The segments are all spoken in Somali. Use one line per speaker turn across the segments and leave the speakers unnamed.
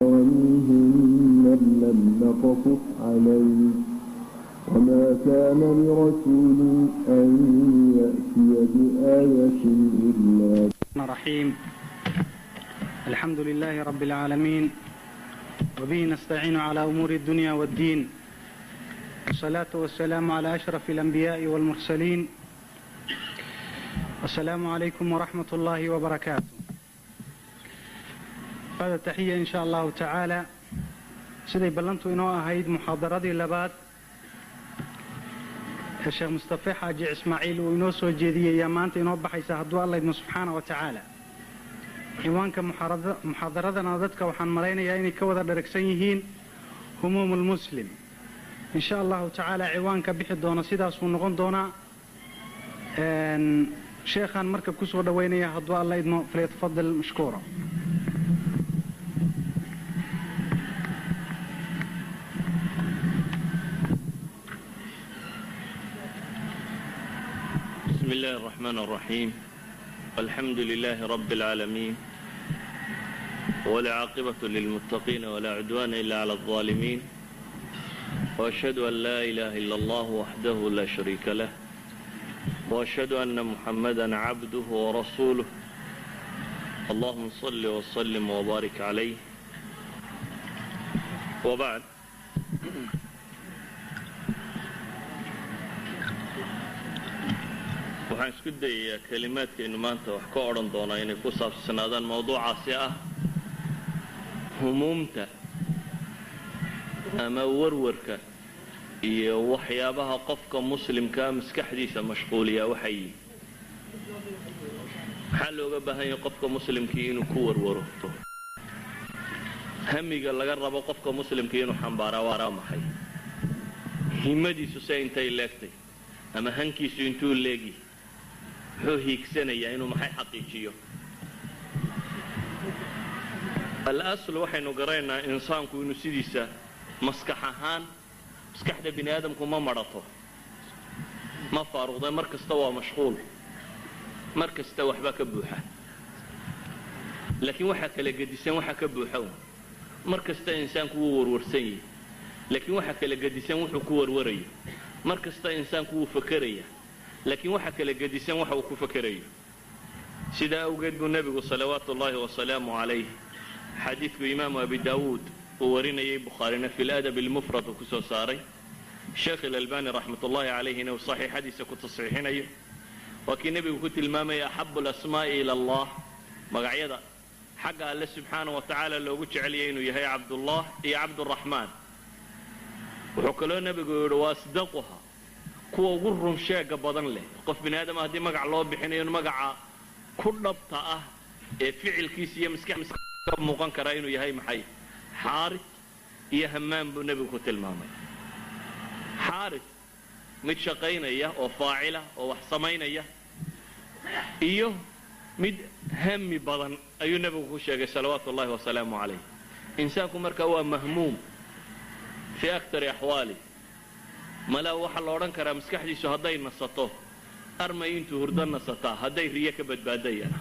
ومنهم من لم نقصص عليه وما كان لرسول أن يأتي بآية إلا
الرحيم. الحمد لله رب العالمين وبه نستعين على أمور الدنيا والدين والصلاة والسلام على أشرف الأنبياء والمرسلين. السلام عليكم ورحمة الله وبركاته. هذا تحية إن شاء الله تعالى. سيدي بلنتو إنو أهيد محاضرة لباد الشيخ مصطفى حاجي إسماعيل وإنو سوجيدية يامانت إنو بحيسا هدو الله إبن سبحانه وتعالى. ciwaanka muxaadaradana dadka waxaan malaynayaa inay ka wada dharagsan yihiin humuumul muslim. insha allahu tacaala ciwaanka bixi doona sidaasuu noqon doonaa. sheekhaan marka ku soo dhawaynaya hadduu alla idmo falyatafadal mashkuura.
بسم الله الرحمن الرحيم. الحمد لله رب العالمين والعاقبة للمتقين ولا عدوان إلا على الظالمين وأشهد أن لا إله إلا الله وحده لا شريك له وأشهد أن محمدا عبده ورسوله اللهم صل وسلم وبارك عليه وبعد. waxaan isku dayayaa kelimaadkaynu maanta wax ka odhan doonaa inay ku saabsanaadaan mawduucaasi ah humuumta ama warwarka iyo waxyaabaha qofka muslimkaa maskaxdiisa mashquuliyaa waxay yihiin. maxaa looga baahan yahay qofka muslimkii inuu ku warwaro? hamiga laga rabo qofka muslimkii inuu xambaaraa waa maxay? himadiisu se intay leegtay ama hankiisu intuu leegi wuxuu hiigsanayaa inuu maxay xaqiijiyo? al-asl waxaynu garanaynaa insaanku inuu sidiisa maskax ahaan maskaxda bini aadamku ma marato, ma faaruqda, mar kasta waa mashquul, mar kasta waxbaa ka buuxa. laakiin waxaa kala gedisan waxa ka buuxa. mar kasta insaanku wuu warwarsan yahay, laakiin waxa kala gedisan wuxuu ku warwarayo. mar kasta insaanku wuu fakeraya, laakiin waxa kala gedisan waxa uu ku fakerayo. sidaa awgeed buu nebigu salawaatu ullaahi wasalaamu calayh xadiidku imaamu abi daawuud uu warinayay bukhaarina fi ladab almufrad uu ku soo saaray, sheekh ilalbani raxmatullaahi calayhina uu saxiixadiisa ku tasxiixinayo. waa kii nebigu ku tilmaamaya axabu alasmaa'i ila allah, magacyada xagga alle subxaanahu wa tacaala loogu jeceliyay inuu yahay cabdullah iyo cabduraxmaan. wuxuu kaloo nebigu yidhi wa asdaquha, kuwa ugu run sheega badan leh. qof bini aadama haddii magac loo bixinayo in magaca ku dhabta ah ee ficilkiisa iyo maskaxdiisa ka muuqan karaa inuu yahay maxay? xaaris iyo hammaan buu nebigu ku tilmaamay. xaaris mid shaqaynaya oo faacila oo wax samaynaya, iyo mid hami badan ayuu nebigu ku sheegay salawaatu ullaahi wasalaamu calayh. insaanku marka waa mahmuum fii akari axwaali. malaa waxaa la odhan karaa maskaxdiisu hadday nasato armay intuu hurdo nasataa, hadday riyo ka badbaadayana.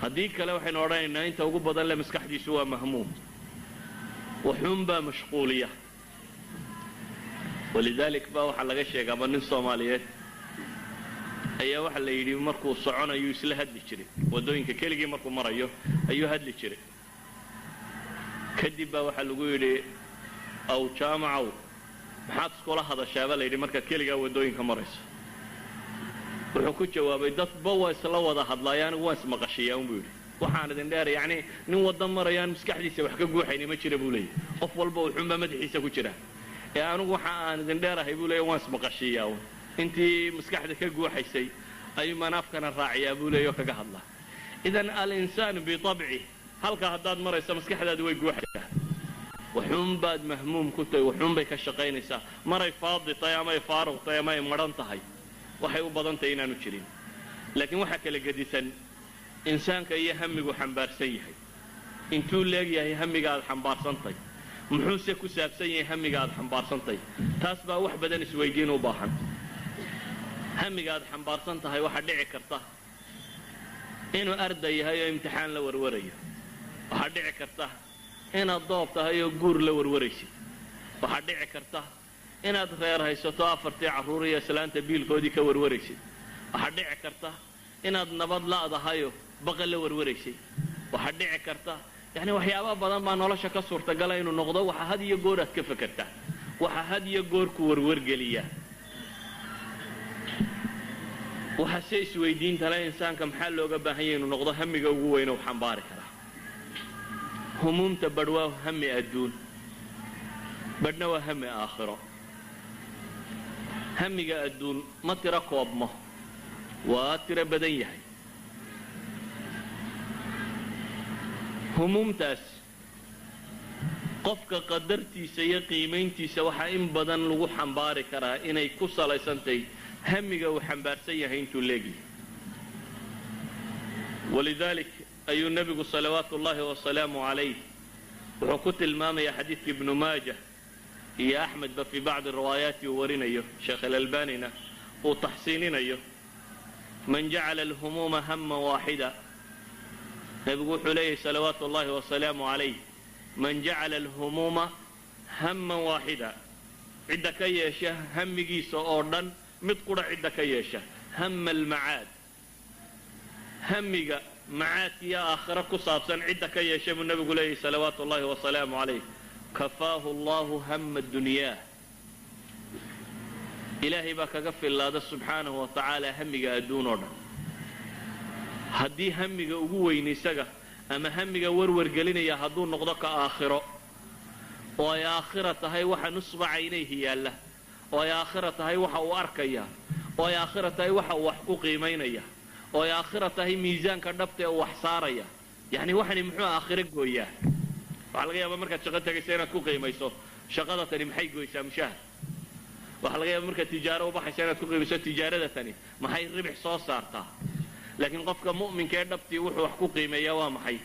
haddii kale waxaynu odhanaynaa inta ugu badan le maskaxdiisu waa mahmuum, waxuunbaa mashquuliya. walidaalik baa waxaa laga sheegaa ma nin soomaaliyeed ayaa waxaa la yidhi markuu soconayuu isla hadli jiray, waddooyinka keligii markuu marayo ayuu hadli jiray. kadib baa waxaa lagu yidhi aw jaamacow maxaad iskula hadashaaba la yidhi markaad keligaa waddooyinka marayso? wuxuu ku jawaabay dadba waa isla wada hadlaaya, anigu waan ismaqashiyaa unbuu yidhi. waxaan idin dheer yacni nin wadda marayaan maskaxdiisa wax ka guuxayni ma jira buu leeyahy. qof walba wuxuunbaa madaxiisa ku jira, ee anigu waxa aan idin dheerahay buu leeyahy waan ismaqashiyaa un. intii maskaxda ka guuxaysay ayuu manaafkana raaciyaa buu leeyahy oo kaga hadlaa. idan al-insaanu bitabci, halkaa haddaad marayso maskaxdaadu way guuxaysaa. waxuunbaad mahmuum ku tahay, waxuunbay ka shaqaynaysaa. maray faadi tahay ama ay faaruq tahay ama ay madhan tahay, waxay u badan tahay inaanu jirin. laakiin waxaa kala gedisan insaanka iyo hamigu xambaarsan yahay. intuu leegyahay hamiga aad xambaarsantahay, muxuuse ku saabsan yahay hamiga aad xambaarsantahay? taas baa wax badan isweydiin u baahan. hamiga aad xambaarsan tahay waxaa dhici karta inuu arday yahay oo imtixaan la warwarayo. waxaa dhici karta inaad doob tahay oo guur la warwaraysid waxaa dhici karta inaad reer haysato 4 carruur iyo islaanta biilkoodii ka warwaraysid waxaa dhici karta inaad nabad la'dahayo baqa la warwaraysid waxaa dhici karta yani waxyaabo badan baa nolosha ka suurtagala inuu noqdo waxa had iyo goor aad ka fakartaa waxa had iyo goor ku warwargeliya waxa se isweydiinta la insaanka maxaa looga baahan yahay inuu noqdo hamiga ugu weyn oo xambaari kara همومته بدوا هم أدون بدنا وهم آخرة هم جاء أدون ما ترى قابمه وترى بديه همومتاس قفك قدرتي سيقيمينتي سوحا إن بدن لغو حنباري كرا إني كسا ليسانتي هم جاء وحنبار سيهين تلاقي ولذلك أي النبي صلوات الله وسلامه عليه وحكوت المام يا حديث ابن ماجه يا أحمد في بعض الروايات يورينا شيخ الألبانينا وتحسيننا من جعل الهموم هم واحدة نبي عليه صلوات الله وسلامه عليه من جعل الهموم هم واحدة عندك يشه هم جيس أوردن متقرأ عندك يشه هم المعاد همجا معات يا آخرك صابسا عندك يا شيخ النبي عليه صلوات الله وسلامه عليه كفاه الله هم الدنيا إلهي بك قفل الله سبحانه وتعالى همجا أدون أردن هدي همجا أقوي نسجا أما همجا ورور قلنا يا هدون نقضك آخرة ويا آخرة هاي وحا نصب عينيه يا الله ويا آخرة هاي وحا وأركيا ويا آخرة هاي وحا وحقوقي مينيا ويا آخرة هي ميزان كدبته وحصارية يعني واحد محو آخرك وياه وعلى غياب مركز شغلتك سنة كوكي ما يصو شغلة تاني محي قويسا مشاهد وعلى غياب مركز تجارة وبحي سنة كوكي بس تجارة تاني محي ربح صوص صارتها لكن قفك مؤمن كدبتي وحو حقوقي ما يوا محي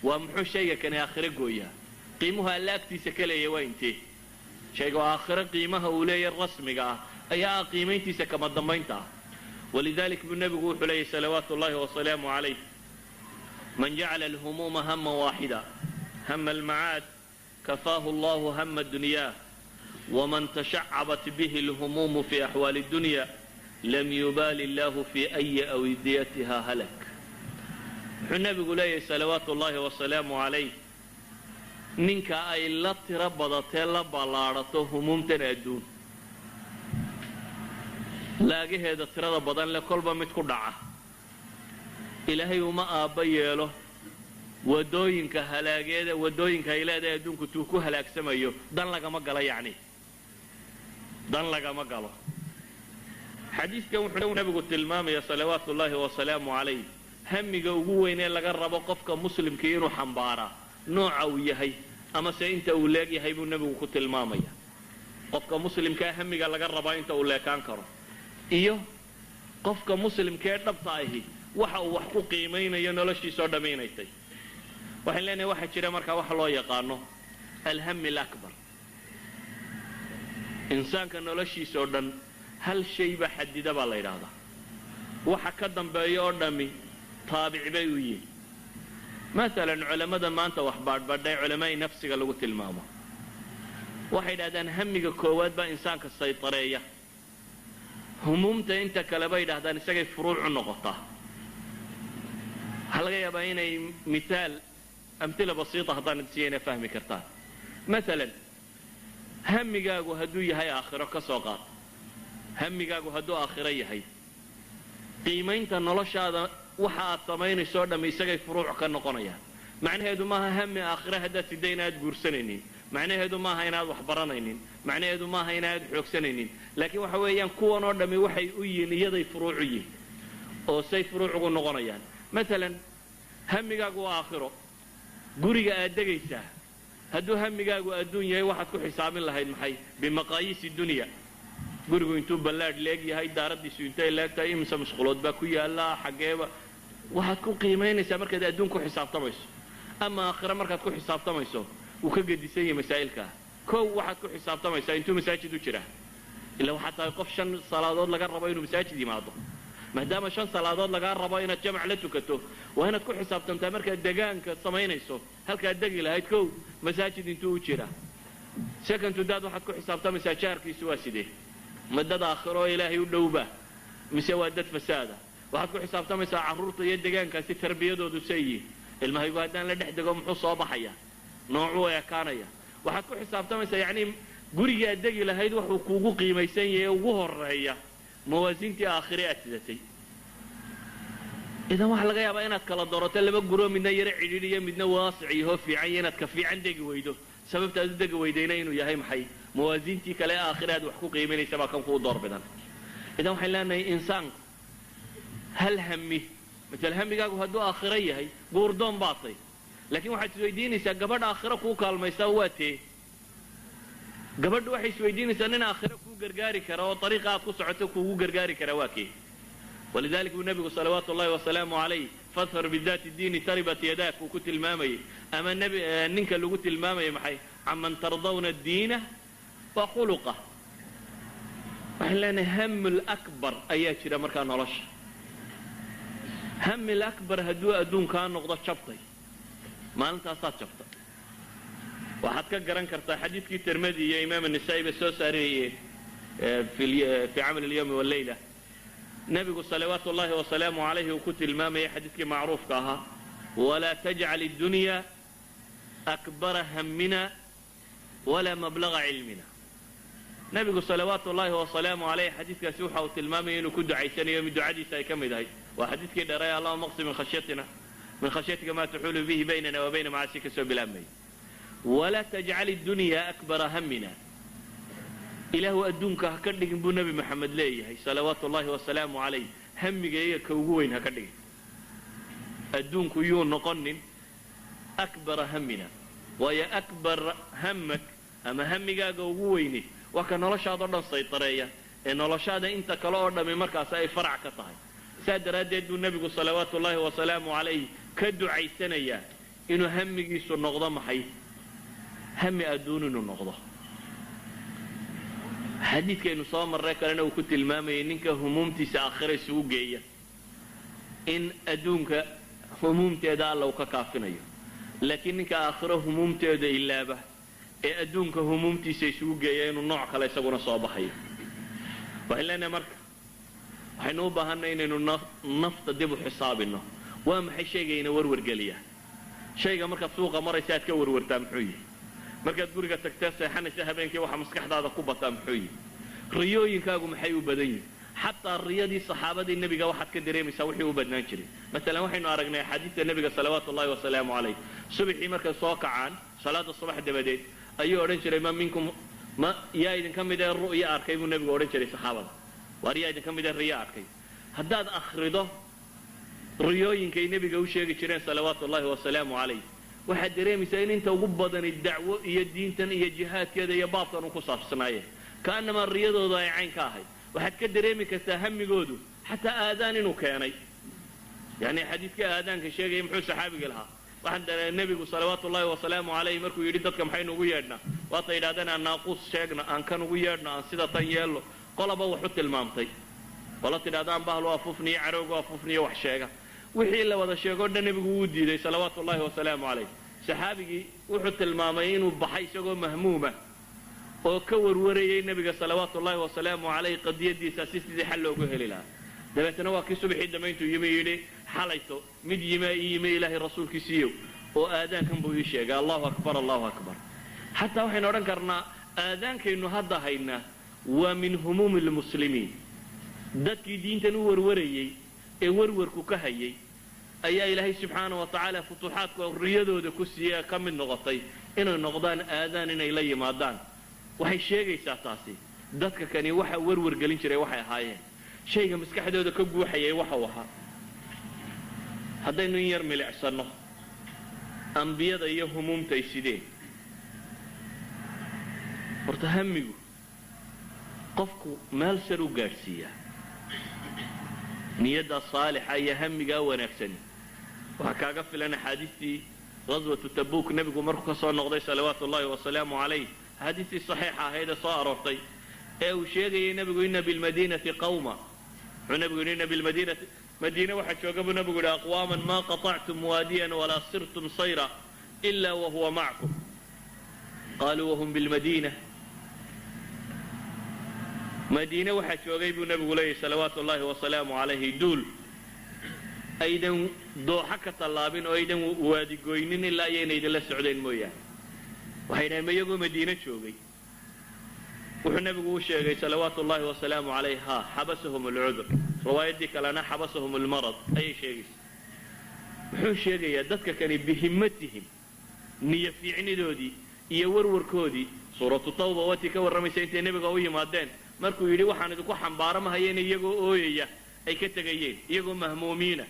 ومحو شيء كان آخرك وياه قيمها لاكتي سكلي يوينتي شيء آخرك قيمها ولي الرسمي أي قيمتي سكما ضمينتها ولذلك بالنبي يقول عليه صلوات الله وسلامه عليه من جعل الهموم هم واحدة هم المعاد كفاه الله هم الدنيا ومن تشعبت به الهموم في أحوال الدنيا لم يبال الله في أي أوديتها هلك النبي يقول عليه صلوات الله وسلامه عليه ننك أي لا تربضت لا بلارته هموم تنادون laagaheeda tirada badan le kolba mid ku dhaca ilaahay uma aabayeelo wadooyinka halaageeda wadooyinka ay leedahay adduunku tuu ku halaagsamayo dan lagama galo yani dan lagama galo xadiiskan wuxuu nabigu tilmaamaya salawaatu ullaahi wa salaamu calayh hamiga ugu weyn ee laga rabo qofka muslimka inuu xambaara nooca uu yahay ama se inta uu leeyahay buu nabigu ku tilmaamaya qofka muslimka hamiga laga rabo inta uu leekan karo iyo qofka muslimka ee dhabta ahi waxa uu wax ku qiimeynayo noloshiisa oo dhameynaytay waxaan leenahay waxa jira marka wax loo yaqaano alham al-akbar insaanka noloshiisa oo dhan hal shay ba xadida baa la yiraahdaa waxa ka dambeeyo oo dhami taabic bay u yihiin مثلا culimada maanta wax baadhbaadhay culimada nafsiga lagu tilmaamo waxay yiraahdaan hamiga koowaad ba insaanka saytareeya همومته انت كلا باي دهدان اسغay furuuc noqota halga yaba inay misaal amthila basiita hadan siina fahmi kartaan مثلا همigaagu haduu yahay aakhiro ka soo qaad همigaagu haduu aakhiro yahay qiimeynta noloshaada waxa aad sameynayso dham isagay furuuc ka noqonayaan macnaheedu maaha hami aakhiro hada sideenaad guursanaynin macnaheedu maaha inaad wax baranaynin macnaheedu maaha inaad xoogsanaynin laakiin waxa weeyaan kuwan oo dhami waxay u yihiin iyaday furuuc yihiin oo say furuuc ugu noqonayaan مثلا همigaagu aakhiro guriga aad degaysaa hadduu hamigaagu adduun yahay waxaad ku xisaabin lahayd maxay bimaqaayisi dunya gurigu intuu ballaadh leeg yahay daaradiisu intay leegtahay imsa mashquulood baa ku yaala xageeba waxaad ku qiimeynaysaa markaad adduun ku xisaabtamayso ama aakhiro markaad ku xisaabtamayso وكجديسية مسائلك كو واحد كو حساب تمايسا انتو مساجد وجرا إلا واحد قف 5 صلوات laga rabo inuu masaajid yimaado maadaama 5 salaadood laga rabo inaad jamac la tukato waa inaad ku xisaabtantaa markaad deegaanka samaynayso halkaad degi lahayd kow masaajid intuu u jira second to that waxaad ku xisaabtamaysaa jaarkiisu waa sidee madada aakhiro ilaahay u dhowba mise waa dad fasaada waxaad ku xisaabtamaysaa carruurta iyo deegaankaasi tarbiyadoodu sayyi ilmahaygu haddaan la dhex dego muxuu soo baxaya noocuu ekaanaya waxaad ku xisaabtamaysaa yacni gurigaad degi lahayd wuxuu kuugu qiimaysan yahay ugu horeeya mawaasintii aakhire aad sidatay idan waxaa laga yaabaa inaad kala doorato laba guroo midna yaro cidhiidhiyo midna waasic iyo fiican iyo inaad ka fiican degi weydo sababtaad u degi weydayna inuu yahay maxay mawaasintii kale aakhire aad wax ku qiiminaysa baa kan kuu door bidan idan waxaan leenahay insaanku hal hami مثل همigaagu hadduu aakhiro yahay guurdoon baatay laakiin waxaad isweydiinaysaa gabadha aakhiro kuu kaalmaysaa waa tee gabadhu waxay isweydiinaysaa nin aakhiro kuu gargaari kara oo ariiqa aad ku socoto kuugu gargaari kara waa kee walidaalika uu nabigu salawaatu ullahi wasalaamu calayh fadfar bidaati diini taribat yadaak uu ku tilmaamayay ama ninka lagu tilmaamayay maxay caman tardawna diina wa khuluqah waxaan leenahay hamul akbar ayaa jira markaa nolosha هم الأكبر هدوء أدون كان نقضة شبطي ما أنت أصاد شبطة وحد كجران كرتا حديث كي ترمذي يا إمام النسائي بالسوسري في عمل اليوم والليلة نبي صلوات الله وسلامه عليه وكت المامي حديث كي معروف كها ولا تجعل الدنيا أكبر همنا ولا مبلغ علمنا نبي صلوات الله وسلامه عليه حديث كسوحة وتلمامي إنه كد عيساني يوم الدعاء سايكم ذهي وحديث كده رأي الله مقصد من خشيتك ما تحول به بيننا وبين معاصيك سوء بالأمي ولا تجعل الدنيا أكبر همنا إله أدونك هكذا بو نبي محمد ليه صلوات الله وسلامه عليه همك إيه كوهوين هكذا أدونك يون نقنن أكبر همنا ويا أكبر همك أما همك كوهويني وكان الله شاطرنا السيطرية إن الله شاطر أنت كلا من مركز أي فرع كطاي سادر هديد النبي صلوات الله وسلامه عليه كدعي سنية إنه هم يسر نغضة محي هم أدون إنه نغضة حديث كأنه صام الرأيك لنا وكنت المامي إنك همومتي سآخر سوقية إن أدونك همومتي دا الله ككافنية لكنك آخر همومتي دا إلا به أدونك همومتي سيسوقية إنه نوعك لا يساقنا صابحي وإلا أنا مركب waxaynu u baahanay inaynu nafta dib u xisaabino waa maxay sheegayna warwar galiya shayga marka suuqa maraysa aad ka warwartaa muxuu yahay markaad guriga tagtaa seexanaysa habeenkii waxa maskaxdaada ku bataa muxuu yahay riyooyinkaagu maxay u badan yihiin xataa riyadii saxaabadii nabiga waxaad ka dareemaysaa wixii u badnaan jiray masalan waxaynu aragnay xadiidka nabiga salawaatu ullahi wasalaamu calayh subaxii markay soo kacaan salaada subax dabadeed ayuu odhan jiray ma minkum ma yaa idinka mid ee ru'ya arkay buu nabigu odhan jiray saxaabada واريا إذا كم يدري أركي هداد أخرده ريوين كي نبي جو شيء كشرين صلوات الله وسلامه عليه واحد دريم سين أنت وقبضن الدعوة يدين تن يجهات كذا يباطن وقصص صنايع كأنما الرياضة ضايعين كاهي واحد كدريم كسهم جودو حتى آذان وكاني يعني حديث كآذان كشيء يمحو سحابي قالها واحد النبي صلوات الله وسلامه عليه مركو يريدكم حين ويادنا وطيل هذا ناقوس شيخنا أن كانوا ويادنا أن سيدا طيالو qolaba wuxuu tilmaamtay wala tidaadan bahal waa fufni caroog waa fufni wax sheega wixii la wada sheego dhan nabigu uu diiday salawaatu ullahi wa salaamu alayhi saxaabigi wuxuu tilmaamay inuu baxay isagoo mahmuuma oo ka warwarayay nabiga salawaatu ullahi wa salaamu alayhi qadiyadiisa sidii xal loogu heli lahaa dabeetana waa kii subaxii dhamayntu yimid xalayto mid yima ilaahi rasuulkiisiyo oo aadaankan buu ii sheegay allahu akbar hatta waxaan oran karnaa aadaankaynu hadda haynaa ومن هموم المسلمين dadkii diintan u warwarayay ee warwarku ka hayay ayaa ilaahay subxaanahu wa ta'ala futuuxaadka riyadooda ku siiyay ka mid noqotay inay noqdaan aadaan inay la yimaadaan waxay sheegaysaa taasi dadka kani waxa warwar galin jiray waxay ahaayeen shayga maskaxdooda ka guuxayay waxa waxa haddaynu yar milicsano ambiyada iyo humumta sideen horta hamigu qofku meel sar u gaarsiiya niyada saalixa iyo hamiga wanaagsan waxa kaaga filan xadiistii غزوة تبوك نبيكو مركو كسو نقضي صلوات الله وسلامه عليه حديثي صحيحة هيدا صارفتي او شيغي نبيكو إن بالمدينة قوما nabigu yidhi ina bilmadiinati madiine waxaa jooga buu nabigu yidhi aqwaaman maa qaطactum waadiyan walaa sirtum sayra ila wahuwa macakum qaaluu wahum bilmadiina madiine waxaa joogay buu nabigu leeyahy salawaatu ullahi wasalaamu calayhi duul aydan dooxa ka tallaabin oo aydan waadigoynin ilaa ayayna idinla socdeen mooyaane waxay dhahen ma iyagoo madiine joogay wuxuu nabigu u sheegay salawaatu ullahi wasalaamu calayh ha xabasahum alcudur riwaayaddii kalena xabasahum almarad ayay sheegaysa muxuu sheegayaa dadka kani bihimatihim niyo fiicnidoodii iyo warwarkoodii suuratu tawba watii ka warramaysa intay nebiga u yimaadeen markuu yidhi waxaan idinku xambaaramahayeena iyagoo ooyaya ay ka tegayeen iyagoo mahmuumiina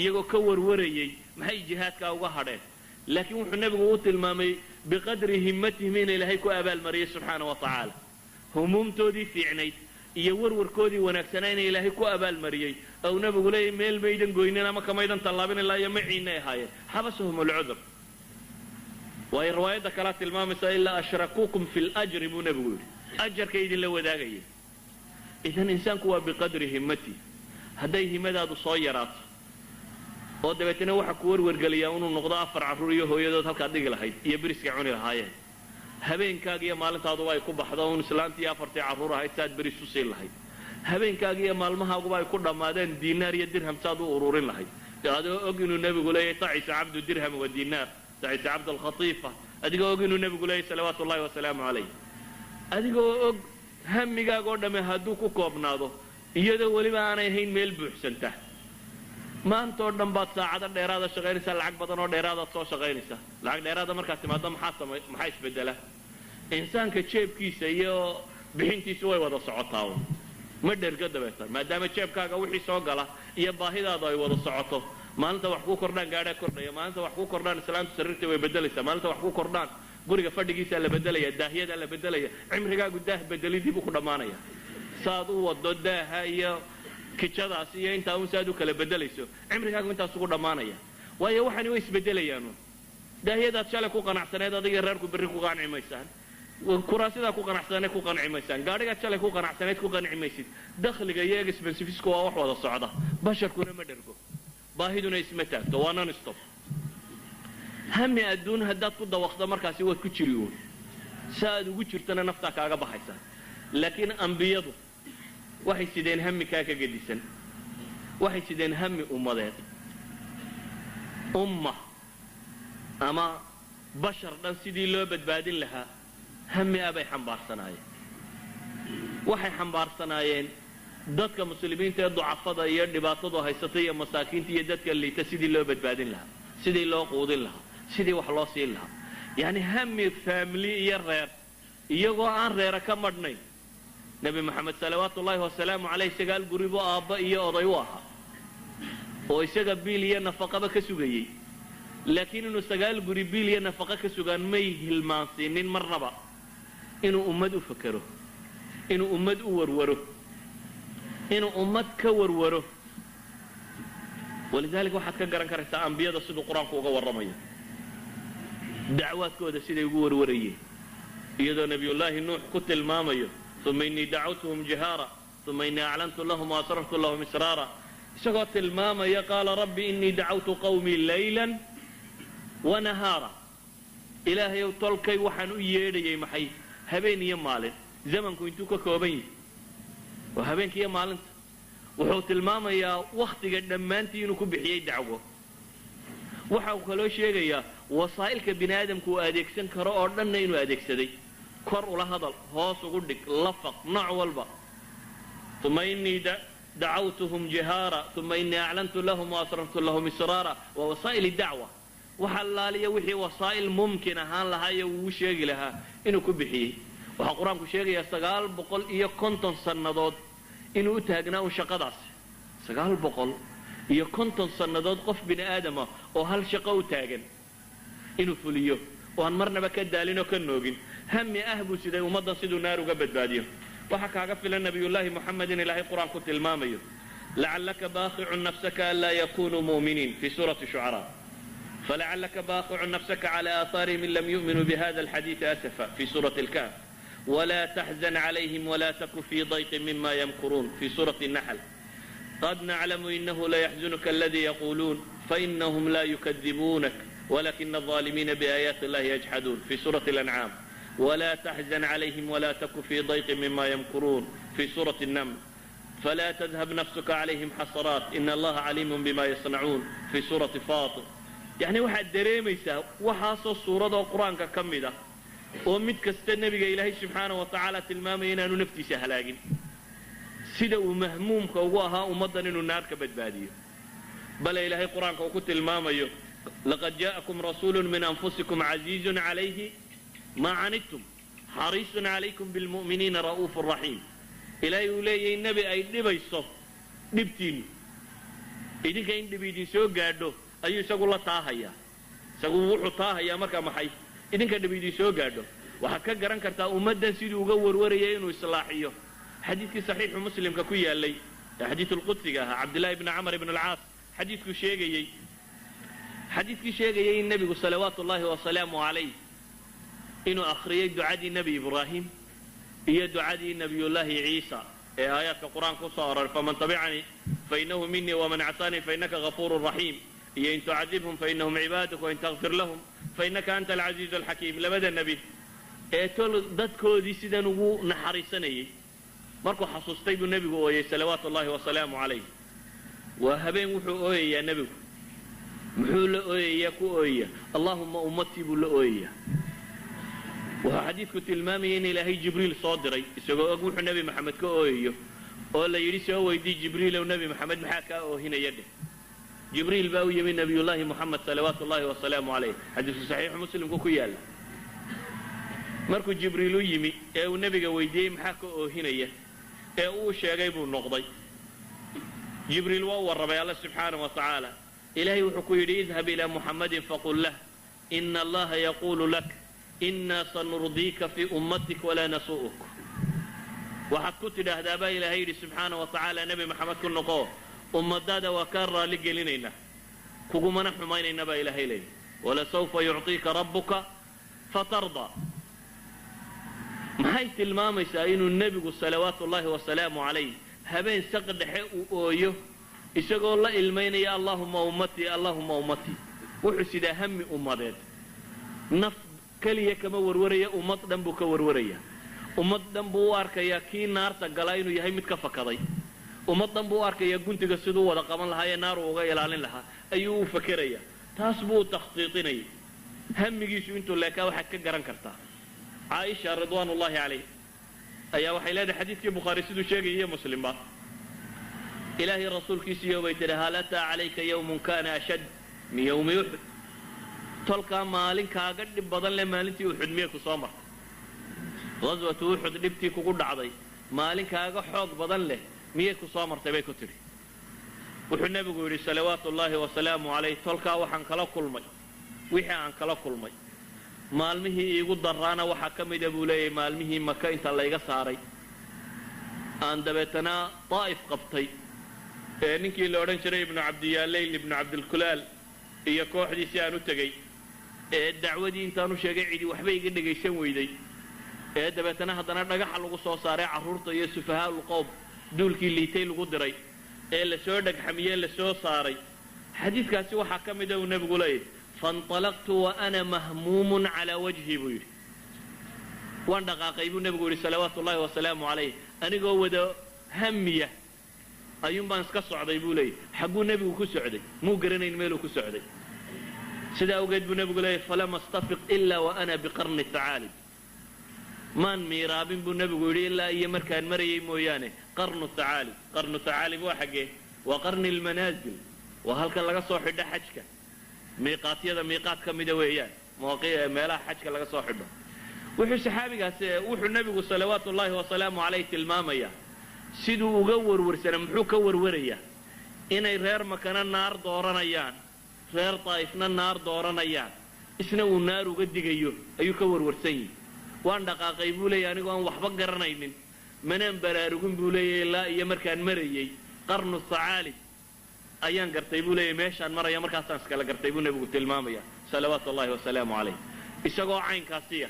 iyagoo ka warwarayay maxay jihaadkaa uga hadheen laakiin wuxuu nebigu u tilmaamay biqadri himmatihim ina ilaahay ku abaalmariyay subxaana wa tacaala humuumtoodii fiicnayd iyo warwarkoodii wanaagsanaa ina ilaahay ku abaalmariyey ou nebigu leeyahy meel maydan goynin ama kamaydan tallaabin ilaa iyo maciinay ahaayeen xabasahum alcudur waayo riwaayadda kalea tilmaamaysa ilaa ashrakuukum fi ljri buu nebigu yidhi ajarka idinla wadaagaya idan insaanku waa biqadri himmati hadday himadaadu soo yaraato oo dabeetana waxa ku warwargeliyaa inuu noqdo 4 carruur iyo hooyadood halkaad dhigi lahayd iyo beriskay cuni lahaayeen habeenkaaga iyo maalintaaduba ay ku baxdo un islaantii 4 carruur ahayd saad beris u siin lahayd habeenkaaga iyo maalmahaaguba ay ku dhammaadeen diinaar iyo dirham saad u ururin lahayd adoo og inuu nebigu leeyahay tacisa cabdu dirham wa diinaar tacisa cabdu alkhatiifa adigoo og inuu nebigu leeyahay salawaatu ullahi wasalaamu calayh adigoo og hamigaaga oo dhamme hadduu ku koobnaado iyadoo weliba aanay ahayn meel buuxsanta maantoo dhan baad saacado dheeraada shaqaynaysaa lacag badan oo dheeraadaad soo shaqaynaysaa lacag dheeraada markaad timaado maxaa isbedela insaanka jeebkiisa iyo bixintiisu way wada socotaa ma dhergo dabeetan maadaama jeebkaaga wixii soo gala iyo baahidaadu ay wada socoto maalinta wax kuu kordhaan gaadhaa kordhaya maalinta wax kuu kordhaan islaantu sariirta way bedelaysaa maalinta wax kuu kordhaan guriga fadhigiisaa la bedelaya daahyadaa la bedelaya cimrigaagu daah bedelidiibuu ku dhammaanaya saad u wado daaha iyo kijadaas iyo intaa un saad u kala bedelayso cimrigaagu intaas ugu dhammaanaya waayo waxani way isbedelayaan daahyadaad shalay ku qanacsaneed adiga reerku berri ku qanci maysaan kuraasidaa ku qanacsaneed ku qanci maysaan gaadhigaad shalay ku qanacsaneed ku qanci maysid dakhliga iyo expensivisku waa wax wada socda basharkuna ma dhergo baahiduna isma taagto waa non stop hami adduun haddaad ku dawaqdo markaasi waad ku jiri uun sa aad ugu jirtana naftaa kaaga baxaysaa laakiin ambiyadu waxay sideen hami kaa ka gedisan waxay sideen hami ummadeed umma ama bashar dhan sidii loo badbaadin lahaa hami abay xambaarsanaayeen waxay xambaarsanaayeen dadka muslimiinta ee ducafada iyo dhibaatadu haysata iyo masaakiinta iyo dadka liita sidii loo badbaadin lahaa sidii loo quudin lahaa sidii wax loo siin lahaa yacni hami faamili iyo reer iyagoo aan reera ka madhnayn nebi moxamed salawaatu ullaahi wasalaamu calayh 9 guri buu aabba iyo oday u ahaa oo isaga biil iyo nafaqaba ka sugayey laakiin inuu 9 guri biil iyo nafaqa ka sugaan may hilmaansiinin marnaba inuu ummad u fakero inuu ummad u warwaro inuu ummad ka warwaro walidaalika waxaad ka garan karaysaa ambiyada siduu qur-aanku uga warramayo dacwaadkooda siday ugu warwarayeen iyadoo nebiyullaahi nuux ku tilmaamayo uma innii dacawtuhum jihaara uma innii aclantu lahum waasrartu lahum israara isagoo tilmaamaya qaala rabbi innii dacawtu qawmii laylan wanahaara ilaahayow tolkay waxaan u yeedhayay maxay habeen iyo maalin zamanku intuu ka kooban yahay waa habeenka iyo maalinta wuxuu tilmaamayaa wakhtiga dhammaantii inuu ku bixiyey dacwo waxa uu kaloo sheegayaa wasaa'ilka bini aadamku uu adeegsan karo oo dhanna inuu adeegsaday kor ula hadal hoos ugu dhig lafaq nooc walba uma innii dacawtuhum jihaara uma innii aclantu lahum waasrartu lahum israara waa wasaa'il dacwa waxa allaaliya wixii wasaa'il mumkin ahaan lahaa iyo uu sheegi lahaa inuu ku bixiyey waxaa qur-aanku sheegayaa 950 sannadood inuu u taagnaa un shaqadaasi 950 sannadood qof bini aadama oo hal shaqo u taagan inuu fuliyo oo aan marnaba ka daalin oo ka noogin hami ah buu siday ummaddan siduu naar uga badbaadiyo waxaa kaaga filan nabiyullaahi muxamedin ilaahay qur-aanku tilmaamayo lacallaka baaqicun nafsaka anlaa yakunuu mu'miniin fii suurati shucaraa falacallaka baaqicun nafsaka cala aahaarihim in lam yu'minuu bihada alxadiidi asafa fii suurati alkahf ولا تحزن عليهم ولا تك في ضيق مما يمكرون في سورة النحل قد نعلم إنه ليحزنك الذي يقولون فإنهم لا يكذبونك ولكن الظالمين بآيات الله يجحدون في سورة الأنعام. ولا تحزن عليهم ولا تك في ضيق مما يمكرون في سورة النمل. فلا تذهب نفسك عليهم حسرات إن الله عليم بما يصنعون في سورة فاطر. يعني waxaad dareemaysaa waxaasoo suurada oo qur-aanka ka mid ah oo mid kasta nebiga ilaahay subxaanahu wa tacaala tilmaamaya inaanu naftiisa halaagin, sida uu mahmuumka ugu ahaa ummaddan inuu naar ka badbaadiyo. bale ilaahay qur-aanka uu ku tilmaamayo laqad jaa'akum rasuulun min anfusikum casiizun calayhi maa canidtum xariisun calaykum bilmu'miniina ra'uufun raxiim. ilaahay uu leeyahay nebi ay dhibayso dhibtiinnu, idinka in dhib idin soo gaadho ayuu isagu la taahayaa. isagu wuxuu taahayaa markaa maxay? idinka dhib idin soo gaadho. waxaad ka garan kartaa ummaddan siduu uga warwarayay inuu islaaxiyo. xadiidkii saxiixu muslimka ku yaallay ee xadiidulqudsiga ahaa cabdillaahi ibni camar ibn alcaas xadiidkii sheegayay in nebigu salawaatu ullaahi wasalaamu calayh inuu akhriyey ducadii nebi ibraahim iyo ducadii nebiyullaahi ciisa ee aayaadka qur-aanka ku soo aroray faman tabicanii fainahu minii waman casaanii fainaka gafuurun raxiim iyo in tucadibhum fainahum cibaaduk wain takfir lahum fainaka anta alcasiizu alxakiim. labada nebi ee tol dadkoodii sidan ugu naxariisanayay markuu xasuustay buu nebigu ooyey salawaatu ullaahi wasalaamu calayh. waa habeen wuxuu ooyayaa nebigu. muxuu la ooyayaa ku ooyaya? allaahumma ummatii buu la ooyayaa. wuxuu xadiidku tilmaamayay in ilaahay jibriil soo diray isagoo og wuxuu nebi maxamed ka ooyayo oo la yidhi soo weydii jibriilow nebi maxamed maxaa kaa oohinaya dheh. jibriil baa u yimi nebiyullaahi moxamed salawaatu ullaahi wasalaamu calayh. xadiidku saxiixu muslimku ku yaalla. markuu jibriil u yimi ee uu nebiga weydiiyey maxaa ka oohinaya ee uu sheegay buu noqday. jibriil waa u warramay alla subxaanahu wa tacaala. ilaahay wuxuu ku yidhi idhab ilaa muxammadin faqul lah ina allaha yaquulu lak inaa sanurdiika fii ummatik walaa nasu'uk. waxaad ku tidhaahdaa baa ilaahay yidhi subxaanahu wa tacaala nebi maxamed ku noqo ummadaada waa kaa raalli gelinaynaa kugumana xumaynayna baa ilaahay leeyahy walasawfa yucطiika rabbuka fatardaa. maxay tilmaamaysaa inuu nebigu salawaatu ullaahi wasalaamu calayh habeen saq dhexe uu ooyo isagoo la ilmaynaya allaahumma ummatii allaahumma ummatii. wuxuu sidaa hami ummadeed. naf keliya kama warwaraya, ummad dhan buu ka warwaraya. ummad dhan buu u arkayaa kii naarta galaa inuu yahay mid ka fakaday. ummad dhan buu u arkayaa guntiga siduu wada qaban lahaa ee naar uu uga ilaalin lahaa ayuu u fakeraya. taas buu u takhtiitinayay. hamigiisu intuu leekaa waxaad ka garan kartaa. caaisha ridwaan ullaahi calayh ayaa waxay leedahay xadiidkii bukhaari siduu sheegaya iyo muslimba ilaahay rasuulkiisiiyo bay tidhi hal ataa calayka yawmun kaana ashad min yawmi uxud. tolkaa maalin kaaga dhib badan leh maalintii uxud miyay ku soo martay? ghaswatu uxud dhibtii kugu dhacday maalin kaaga xoog badan leh miyay ku soo martay bay ku tidhi. wuxuu nebigu yidhi salawaatu ullaahi wasalaamu calayh tolkaa waxaan kala kulmay wixii aan kala kulmay. maalmihii iigu daraana waxaa ka mida buu leeyahay maalmihii maka inta layga saaray aan dabeetana daa'if qabtay ee ninkii la odhan jiray ibnu cabdiyaaleyl ibnu cabdilkulaal iyo kooxdiisii aan u tegey ee dacwadii intaan u sheegay cidi waxba iga dhegaysan weyday ee dabeetana haddana dhagaxa lagu soo saaray carruurta iyo sufahaa'ul qowm duulkii liitay lagu diray ee lasoo dhagxamiyey lasoo saaray. xadiidkaasi waxaa ka mida uu nebigu leeyahay fainطalaqtu wa ana mahmuumun calaa wajhi buu yidhi. waan dhaqaaqay buu nebigu yidhi salawaatu ullaahi wasalaamu calayh anigoo wada hamiya ayuun baan iska socday buu leeyahy. xagguu nebigu ku socday? muu garanayn meeluu ku socday. sidaa awgeed buu nebigu leeyahy falama astafiq ilaa wa ana biqarni tacaalib. maan miiraabin buu nebigu yidhi ilaa iyo markaan marayay mooyaane qarnu tacaalib. qarnu tacaalib waa xaggee? waa qarni lmanaazil. waa halkan laga soo xidho xajka. miiqaatyada miiqaad ka mida weeyaan meelaha xajka laga soo xidho. wuxuu saxaabigaas wuxuu nebigu salawaatu ullaahi wasalaamu calayh tilmaamayaa siduu uga warwarsana muxuu ka warwarayaa inay reer makana naar dooranayaan reer daa'ifna naar dooranayaan isna uu naar uga digayo ayuu ka warwarsan yihi. waan dhaqaaqay buu leeyahy anigoo aan waxba garanaynin manaan baraarugin buu leeyahy ilaa iyo markaan marayay qarnu thacaalib ayaan gartay buu leeyahy meeshaan maraya markaasaan iskala gartay buu nebigu tilmaamaya salawaatu ullaahi wasalaamu calayh. isagoo caynkaasiya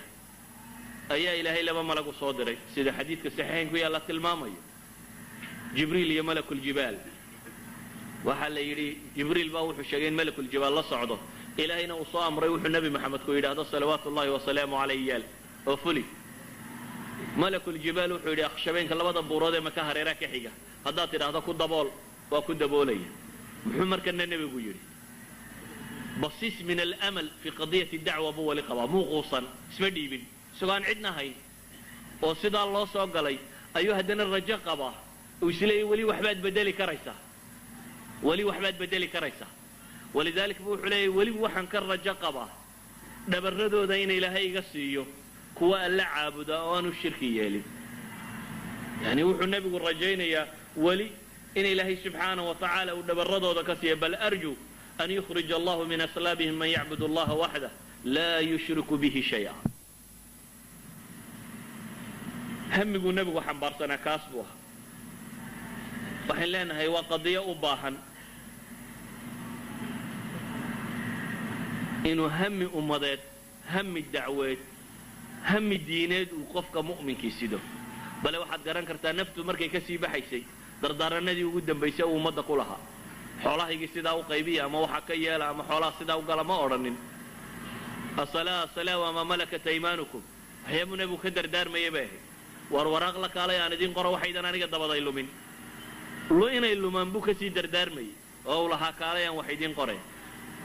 ayaa ilaahay laba malagu soo diray sida xadiidka saxiixayn ku yaalla tilmaamayo jibriil iyo malakuljibaal. waxaa la yidhi jibriil baa wuxuu sheegay in malakuljibaal la socdo ilaahayna uu soo amray wuxuu nebi maxamed ku yidhaahdo salawaatu ullahi wasalaamu calayh yaal oo fuli malakuljibaal wuxuu yidhi akhshabeenka labada buurood ee maka hareeraha ka xiga haddaad tidhaahdo ku dabool waa ku daboolaya muxuu markana nebigu yidhi basiis min alamal fii qadiyati dacwa buu wali qabaa muu quusan isma dhiibin isagoo aan cidna hayn oo sidaa loo soo galay ayuu haddana rajo qabaa uu isleeyahy weli waxbaad bedeli karaysaa walidaalika bu wuxuu leeyahy weli waxaan ka rajo qabaa dhabarradooda in ilaahay iga siiyo kuwa alla caabuda oo aanu shirki yeelin yani wuxuu nebigu rajaynayaa weli in ilaahay subxaanahu wa tacaala uu dhabarradooda ka siiya bal arju an yukhrija allahu min aslaabihim man yacbud allaha waxdah laa yushriku bihi shaya hamiguu nebigu xambaarsanaa kaas buu ahaa waxaan leenahay waa qadiyo u baahan inuu hami ummadeed hami dacweed hami diineed uu qofka mu'minkii sido bale waxaad garan kartaa naftu markay ka sii baxaysay dardaaranadii ugu dambaysay uu ummadda ku lahaa xoolahaygii sidaa u qaybiya ama waxa ka yeela ama xoolaha sidaa u gala ma odhanin asalaa wamaa malakat aymaanukum waxyaabuu nebigu ka dardaarmaya bay ahayd war waraaq la kaalay aan idiin qoro waxaydan aniga dabaday lumin inay lumaan buu kasii dardaarmayay oo uu lahaa kaalay aan wax idiin qoreen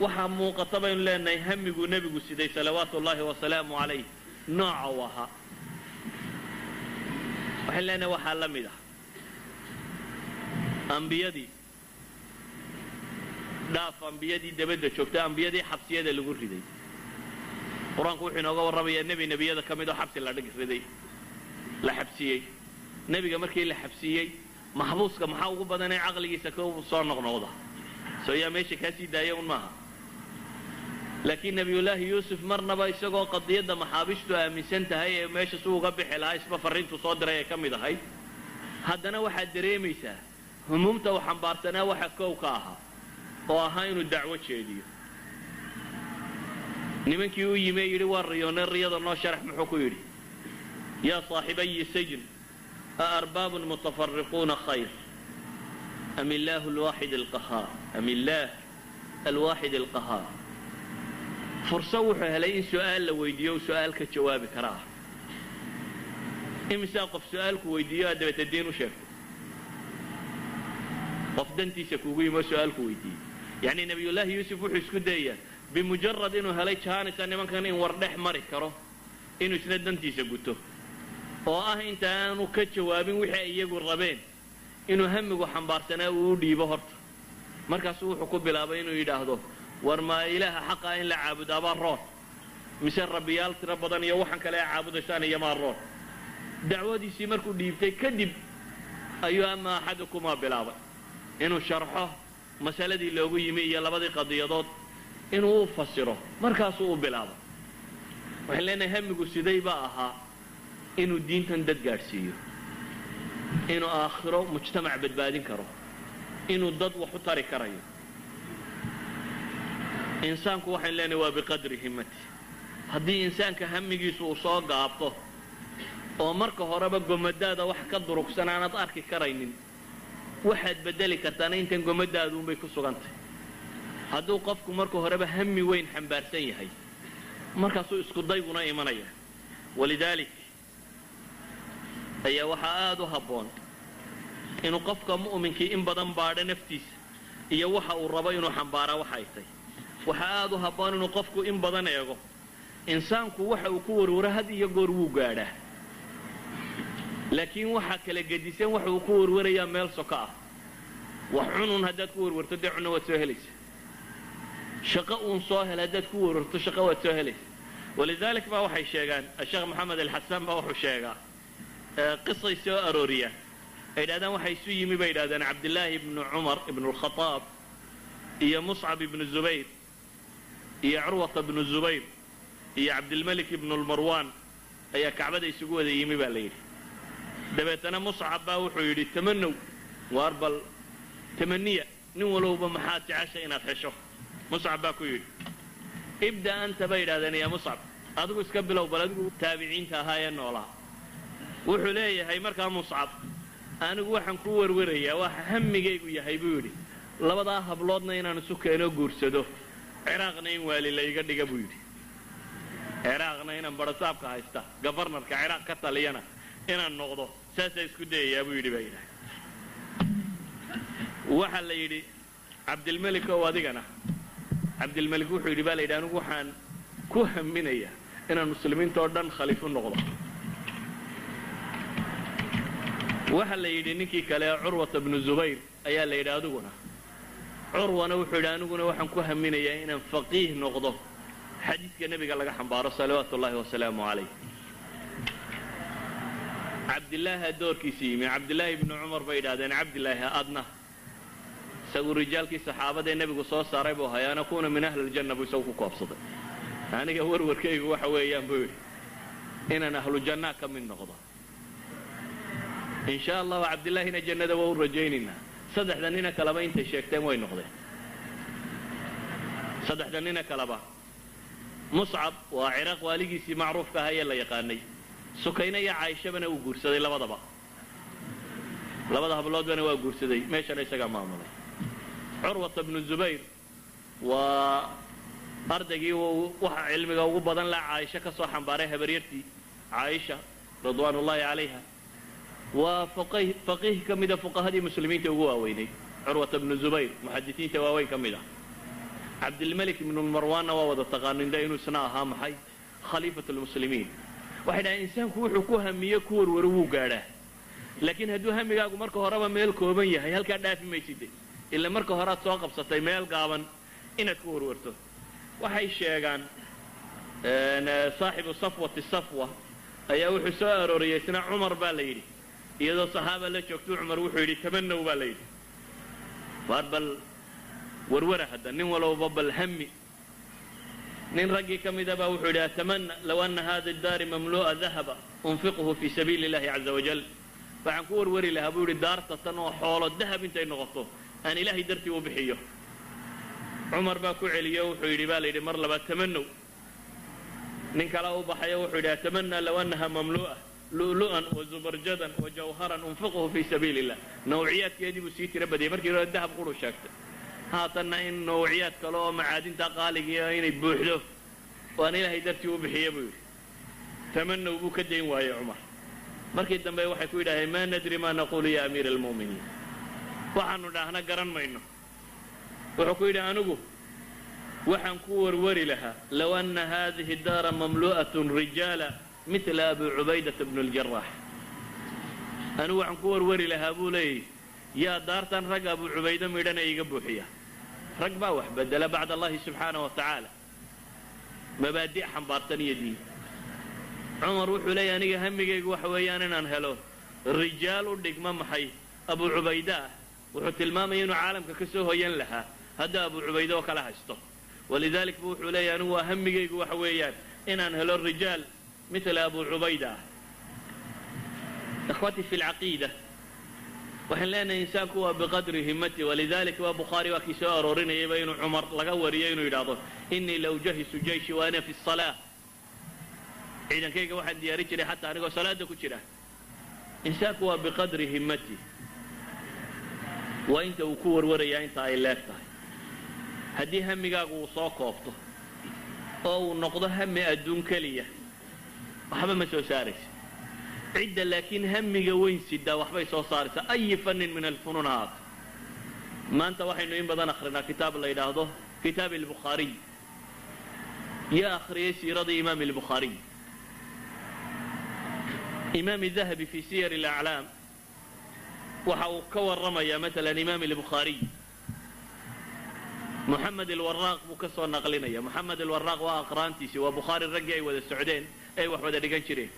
waxaa muuqata baynu leenahay hamiguu nebigu siday salawaatu ullaahi wasalaamu calayh nooca u ahaa waxaan leenahay waxaa la mid ah ambiyadii ambiyadii dabadda joogta ambiyadii xabsiyada lagu riday qur-aanku wuxuu inooga warramayaa nebiyada ka mid oo xabsi la xabsiyey nebiga markii la xabsiyey maxbuuska maxaa ugu badanay caqligiisa ka soo noqnoqda soo yaa meesha kaa sii daaya un maaha laakiin nebiyullaahi yuusuf marnaba isagoo qadiyadda maxaabistu aaminsan tahay ee meesha si uga bixi lahaa isba farriintu soo diray ee ka mid ahayd haddana waxaad dareemaysaa humuumta uu xambaarsanaa waxa kow ka ahaa oo ahaa inuu dacwo jeediyo nimankii u yimi yidhi waa riyoonay riyada noo sharax muxuu ku yidhi yaa saaxibayi sajn aarbaabun mutafariquuna khayr am illaahu alwaaxid alqahaar am illaah alwaaxid alqahaar furso wuxuu helay in su'aal la weydiiyo uu su'aal ka jawaabi karaa imisaa qof su'aalku weydiiyo aad dabeeta diin u sheegto qof dantiisa kuugu yimo su'aalku weydiiyey yacni nebiyullaahi yuusuf wuxuu isku dayayaa bimujarad inuu helay jaanisa nimankan in war dhex mari karo inuu isna dantiisa guto oo ah inta aanu ka jawaabin wixii ay iyagu rabeen inuu hamigu xambaarsanaa uu u dhiibo horta markaasuu wuxuu ku bilaabay inuu yidhaahdo war maa ilaaha xaqa in la caabudaabaa roon mise rabbiyaal tiro badan iyo waxaan kale a caabudaysaan iyomaa roon dacwadiisii markuu dhiibtay kadib ayuu ama axadukumaa bilaabay inuu sharxo masaladii loogu yimi iyo labadii qadiyadood inuu u fasiro markaasuu u bilaabay waxaan leenahay hamigu siday baa ahaa inuu diintan dad gaadhsiiyo inuu aakhiro mujtamac badbaadin karo inuu dad wax u tari karayo insaanku waxaan leenahay waa biqadri himmati haddii insaanka hamigiisu uu soo gaabto oo marka horeba gomadaada wax ka durugsan aanad arki karaynin waxaad bedeli kartaana intan gomadaaduunbay ku sugantay hadduu qofku marka horeba hami weyn xambaarsan yahay markaasuu isku dayguna imanaya walidaalik ayaa waxaa aada u habboon inuu qofka mu'minkii in badan baadho naftiisa iyo waxa uu rabo inuu xambaaraa waxay tahy waxaa aada u habboon inuu qofku in badan eego insaanku waxa uu ku warwaro had iyo goor wuu gaadhaa laakiin waxaa kala gedisan waxa uu ku warwarayaa meel soko ah wax cunun haddaad ku warwarto dee cunno waad soo helaysa shaqo uun soo hel haddaad ku warwarto shaqo waad soo helaysa walidaalik baa waxay sheegaan asheekh maxamed alxasaan baa wuxuu sheegaa qisay soo arooriyaan ay yidhahdaan waxay isu yimi bay yidhahdaan cabdillaahi ibnu cumar ibnu alkhataab iyo muscab ibnu zubayr iyo curwata ibnu zubayr iyo cabdilmalik ibnu lmarwaan ayaa kacbada isugu wada yimi baa la yidhi dabeetana muscab baa wuxuu yidhi tamanow waar bal tamaniya nin walowba maxaad jecesha inaad hesho muscab baa ku yidhi ibda anta bay yidhahdeen yaa muscab adigu iska bilow bal adigu taabiciinta ahaa ee noolaa wuxuu leeyahay markaa muscab anigu waxaan ku warwarayaa waxa hamigaygu yahay buu yidhi labadaa habloodna inaan isu keeno guursado ciraaqna in waali layga dhiga buu yidhi ciraaqna inaan barasaabka haysta gabarnarka ciraaq ka taliyana inaan noqdo saasaa isku dayayaa buu yidhi baa yidhaha waxaa la yidhi cabdilmelik ow adigana cabdilmelik wuxuu yidhi baa la yidhi anigu waxaan ku haminayaa inaan muslimiinta oo dhan khaliif u noqdo waxaa la yidhi ninkii kale curwata bnu zubayr ayaa la yidhi adiguna curwana wuxuu yidhi aniguna waxaan ku haminayaa inaan faqiih noqdo xadiidka nebiga laga xambaaro salawaatu ullaahi wasalaamu calayh cabdilaaha doorkiisa yimi cabdilaahi ibnu cumar bay yidhahdeen cabdilaahi adna isagu rijaalkii saxaabadaee nebigu soo saaray buu ahay an akuuna min ahli ljanna buu isagu ku koobsaday aniga warwarkaygu waxa weeyaan buu yidhi inaan ahlu jannaa ka mid noqdo in sha allahu cabdillaahina jannada waa u rajaynaynaa saddexda nina kaleba intay sheegteen way noqdeen saddexda nina kaleba muscab waa ciraaq waaligiisii macruufka ahaa ee la yaqaanay sukayna iyo caaishabana uu guursaday labada habloodbana waa guursaday meeshana isagaa maamulay curwata bnu zubayr waa ardaygii waxa cilmiga ugu badan la caaisha ka soo xambaaray habaryartii caaisha ridwaan ullaahi calayha waa faqiih ka mida fuqahadii muslimiinta ugu waaweynay curwata bnu zubayr muxadisiinta waaweyn ka mid ah cabdilmelik ibnu marwaanna waa wada taqaaninda inuu isna ahaa maxay khaliifat lmuslimiin waxay dhahaen insaanku wuxuu ku hamiye ku warwaro wuu gaadhaa laakiin hadduu hamigaagu marka horeba meel kooban yahay halkaa dhaafi mayside ila marka horead soo qabsatay meel gaaban inaad ku warwarto waxay sheegaan saaxibu safwati safwa ayaa wuxuu soo arooriyey isna cumar baa la yidhi iyadoo saxaaba la joogto cumar wuxuu yidhi tamanow baa la yidhi waar bal warwara hadda nin walowba bal hami nin raggii ka mida baa wuxuu yidhi atamana low ana hada daari mamlu'a dahaba unfiqhu fii sabiili illahi caza wajal waxaan ku warwari lahaa buu yidhi daarta tan oo xoolo dahab intay noqoto aan ilaahay dartii u bixiyo cumar baa ku celiyo wuxuu yidhi baa la yidhi mar labaad tamanow nin kale u baxayo wuxuu yidhi atamana low annaha mamlu'a lu'lu'an wazubarjadan wajawharan unfiqhu fii sabiili illah nawciyaadkeedii buu sii tira badiyay markii hore dahab quru sheegtay haatanna in nawciyaad kale oo macaadinta qaaligiia inay buuxdo oo aan ilaahay dartii u bixiyo buu yidhi tamanow buu ka dayn waayey cumar markii dambe waxay ku yidhaaheen maa nadri maa naquulu ya amiira almu'miniin waxaanu dhahna garan mayno wuxuu ku yidhi anigu waxaan ku warwari lahaa low anna haadihi daara mamlu'atun rijaala mila abi cubaydata bnu ljaraax anigu waxaan ku warwari lahaa buu leeyahy yaa daartan rag abu cubaydo midhana iga buuxiya rag baa wax bedela bacd allahi subxaanah wa tacaala mabaadi' xambaarsan iyo diin cumar wuxuu leeyahy aniga hamigaygu waxa weeyaan inaan helo rijaal u dhigma maxay abu cubayda ah wuxuu tilmaamaya inuu caalamka ka soo hoyan lahaa hadda abu cubayde oo kala haysto walidalik bu wuxuu leeyahy anigu waa hamigaygu waxa weeyaan inaan helo rijaal mila abu cubayda ah ikhwatii fi lcaqiida waxaan leenahay insaanku waa biqadri himmati walidalik waa bukhaari waa kii soo aroorinayayba inuu cumar laga wariyo inuu yidhaahdo inii la ujahisu jayshi wa ana fi salaa ciidankayga waxaan diyaarin jiray xataa anigoo salaada ku jira insaanku waa biqadri himmati waa inta uu ku warwarayaa inta ay leeg tahay haddii hamigaagu uu soo koobto oo uu noqdo hami adduun keliya waxba ma soo saaraysa cidda laakiin hamiga weyn sidaa waxbay soo saaraysaa ayi fannin min alfunuun haata maanta waxaynu in badan akhrinaa kitaab la yidhaahdo kitaab albukhaariy yaa akhriyay siiradii imaam albukhaariy imaam dahabi fi siyar alaclaam waxa uu ka warramayaa maalan imaam albukhaariy moxamed alwaraaq buu ka soo naqlinaya moxamed alwaraaq waa aqraantiisii waa bukhaari raggii ay wada socdeen ay wax wada dhigan jireen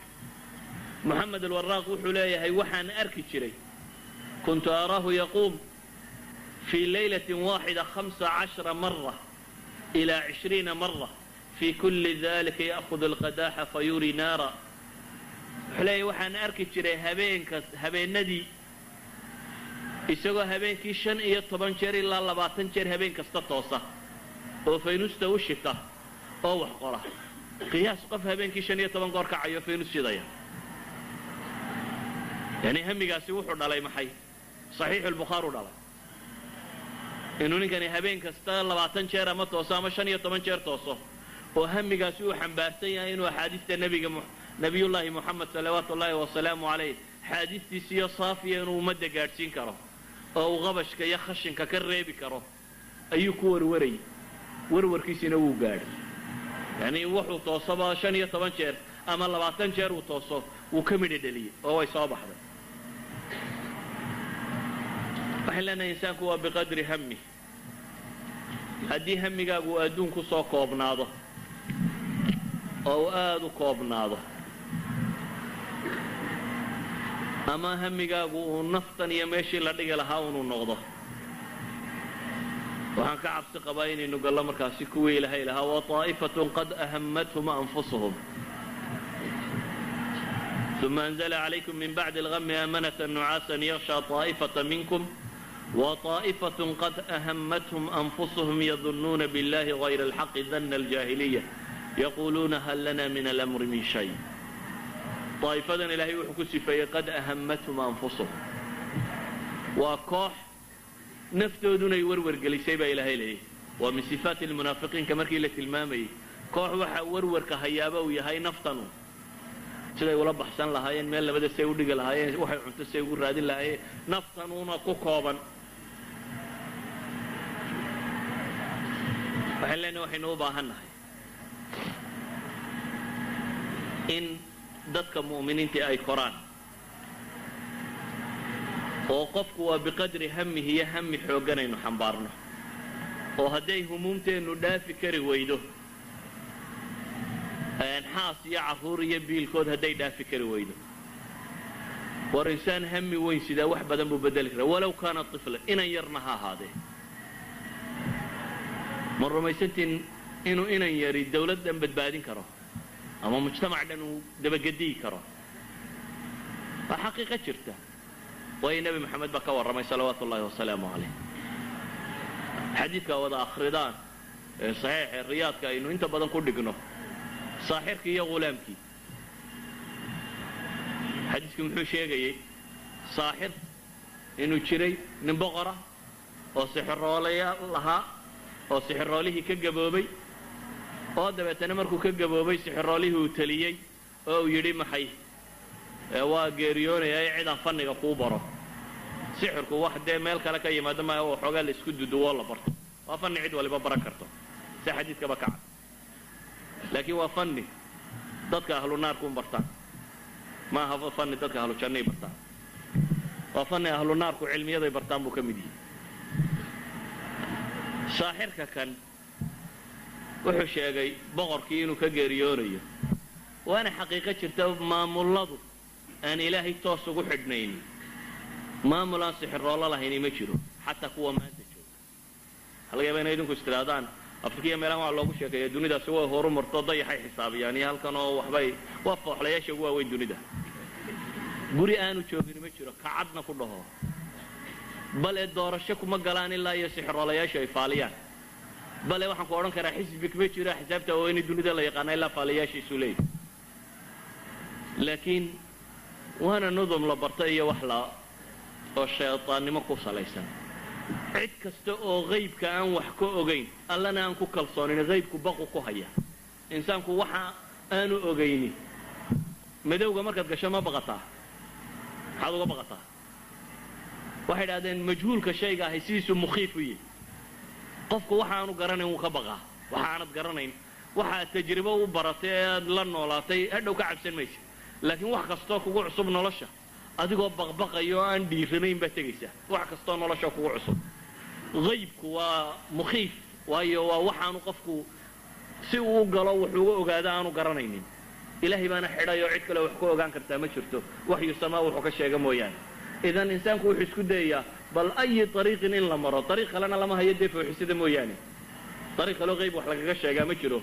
moxamed alwaraaq wuxuu leeyahay waxaan arki jiray kuntu araahu yaquum fii laylatin waaxida 15 mara ilaa 20 mara fii kulli dalika ya'khud alqadaaxa fayuri naara wuxuu leeyahay waxaan arki jiray habeenadii isagoo habeenkii 15 jeer ilaa 20 jeer habeen kasta toosa oo faynusta u shita oo wax qora qiyaas qof habeenkii 15 goor kacayo faynus shidaya yani hamigaasi wuxuu dhalay maxay saxiix albukhaari dhalay inuu ninkani habeen kasta 20 jeer ama tooso ama 15 jeer tooso oo hamigaasi uu xambaarsan yahay inuu axaadiista nabiyullaahi muxamed salawaatullaahi wasalaamu calayh xaadiistiisiyo saafiya inuu ummadda gaadhsiin karo oo uu qabashka iyo khashinka ka reebi karo ayuu ku warwarayay warwarkiisina wuu gaadhay yacnii wuxuu toosaba 15 jeer ama 20 jeer uu tooso wuu ka midho dheliyey oo way soo baxday waxaan leenahay insaanku waa biqadri hami haddii hamigaagu uu adduun ku soo koobnaado oo uu aada u koobnaado ama hamigaagu uu naftan iyo meeshii la dhigi lahaa unuu noqdo waxaan ka cabsi qabaa inaynu gallo markaasi kuwii ilaahay lahaa wataa'ifatun qad ahammathum anfusuhum ثم أنزل عليكم من بعد الغم أمنة نعاسا يغشى طائفة منكم وطائفة قد أهمتهم أنفسهم يظنون بالله غير الحق ظن الجاهلية يقولون هل لنا من الأمر من شيء طائفة إلهي وحكسي في قد أهمتهم أنفسهم وكوح نفتودون يورور قليسيبا إلهي له ومن صفات المنافقين كمركيلة المامي كوح وحا ورور كهيابا ويهي نفتنوا siday ula baxsan lahaayeen meel labada say u dhigi lahaayeen waxay cunto say ugu raadin lahaayeen naftanuuna ku kooban waxaan leenahay waxaynu u baahannahay in dadka mu'miniintii ay koraan oo qofku waa biqadri hamihi iyo hami xoogganaynu xambaarno oo hadday humuumteennu dhaafi kari weydo xaas iyo carruur iyo biilkood hadday dhaafi kari weydo war insaan hami weyn sidaa wax badan buu bedeli karaa walow kaana طifla inan yarna ha ahaadee ma rumaysantiin inuu inan yari dawlad dhan badbaadin karo ama mujtamac dhan uu dabagediyi karo waa xaqiiqa jirta waayo nebi maxamed baa ka warramay salawaatu ullaahi wasalaamu calayh xadiidkaa wada akhridaan ee saxiixa riyaadka aynu inta badan ku dhigno saaxirkii iyo ghulaamkii xadiiskii muxuu sheegayey saaxir inuu jiray nin boqora oo sixiroolaya lahaa oo sixiroolihii ka gaboobay oo dabeetana markuu ka gaboobay sixiroolihii uu taliyey oo uu yidhi maxay waa geeriyoonayaa cidaan fanniga kuu baro sixirku wax dee meel kale ka yimaado maaha oo xoogaa la isku duduwoo la barto waa fanni cid waliba baran karto si xadiidkaba ka cad laakiin waa fanni dadka ahlu naarku bartaan ma aha fanni dadka ahlu jannay bartaan waa fanni ahlu naarku cilmiyaday bartaan buu ka mid yahay saaxirka kan wuxuu sheegay boqorkii inuu ka geeriyoonayo waana xaqiiqo jirta maamulladu aan ilaahay toos ugu xidhnayn maamul aan sixiroolo lahayni ma jiro xataa kuwa maanta jooga waxaa laga yaabaa inay idinku istiraadaan afrikiya meelahan waa loogu sheekeeya dunidaasi way horu marto dayaxay xisaabiyaan iyo halkan oo waxbay waa fooxlayaasha ugu waaweyn dunida guri aanu joogin ma jiro kacadna ku dhaho bale doorasho kuma galaan ilaa iyo sixiroolayaasha ay faaliyaan bale waxaan ku odhan karaa xisbig ma jiro xisaabta oo inay dunida la yaqaana ilaa faaliyaashiisu leeyahay laakiin waana nudum la barta iyo wax la oo shaytaannimo ku salaysan cid kasta oo qaybka aan wax ka ogayn allana aan ku kalsoonin qaybku baqu ku haya insaanku waxa aanu ogayni madowga markaad gasho ma baqataa maxaad uga baqataa waxay idhahdeen majhuulka shayga ahay sidiisu mukhiif u yahay qofku waxa aanu garanayn wuu ka baqaa waxa aanad garanayn waxaad tajribo u baratay ee aad la noolaatay hadhow ka cabsan maysa laakiin wax kastoo kugu cusub nolosha adigoo baqbaqayo oo aan dhiiranayn baad tegaysaa wax kastoo nolosha kugu cusub qaybku waa mukhiif waayo waa waxaanu qofku si uu u galo wuxuu uga ogaado aanu garanaynin ilaahay baana xidhay oo cid kale wax ku ogaan kartaa ma jirto waxyu samaa wuxuu ka sheega mooyaane idan insaanku wuxuu isku dayayaa bal ayi ariiqin in la maro ariiq kalena lama hayo dee fooxisada mooyaane ariiq kaloo qayb wax lagaga sheegaa ma jiro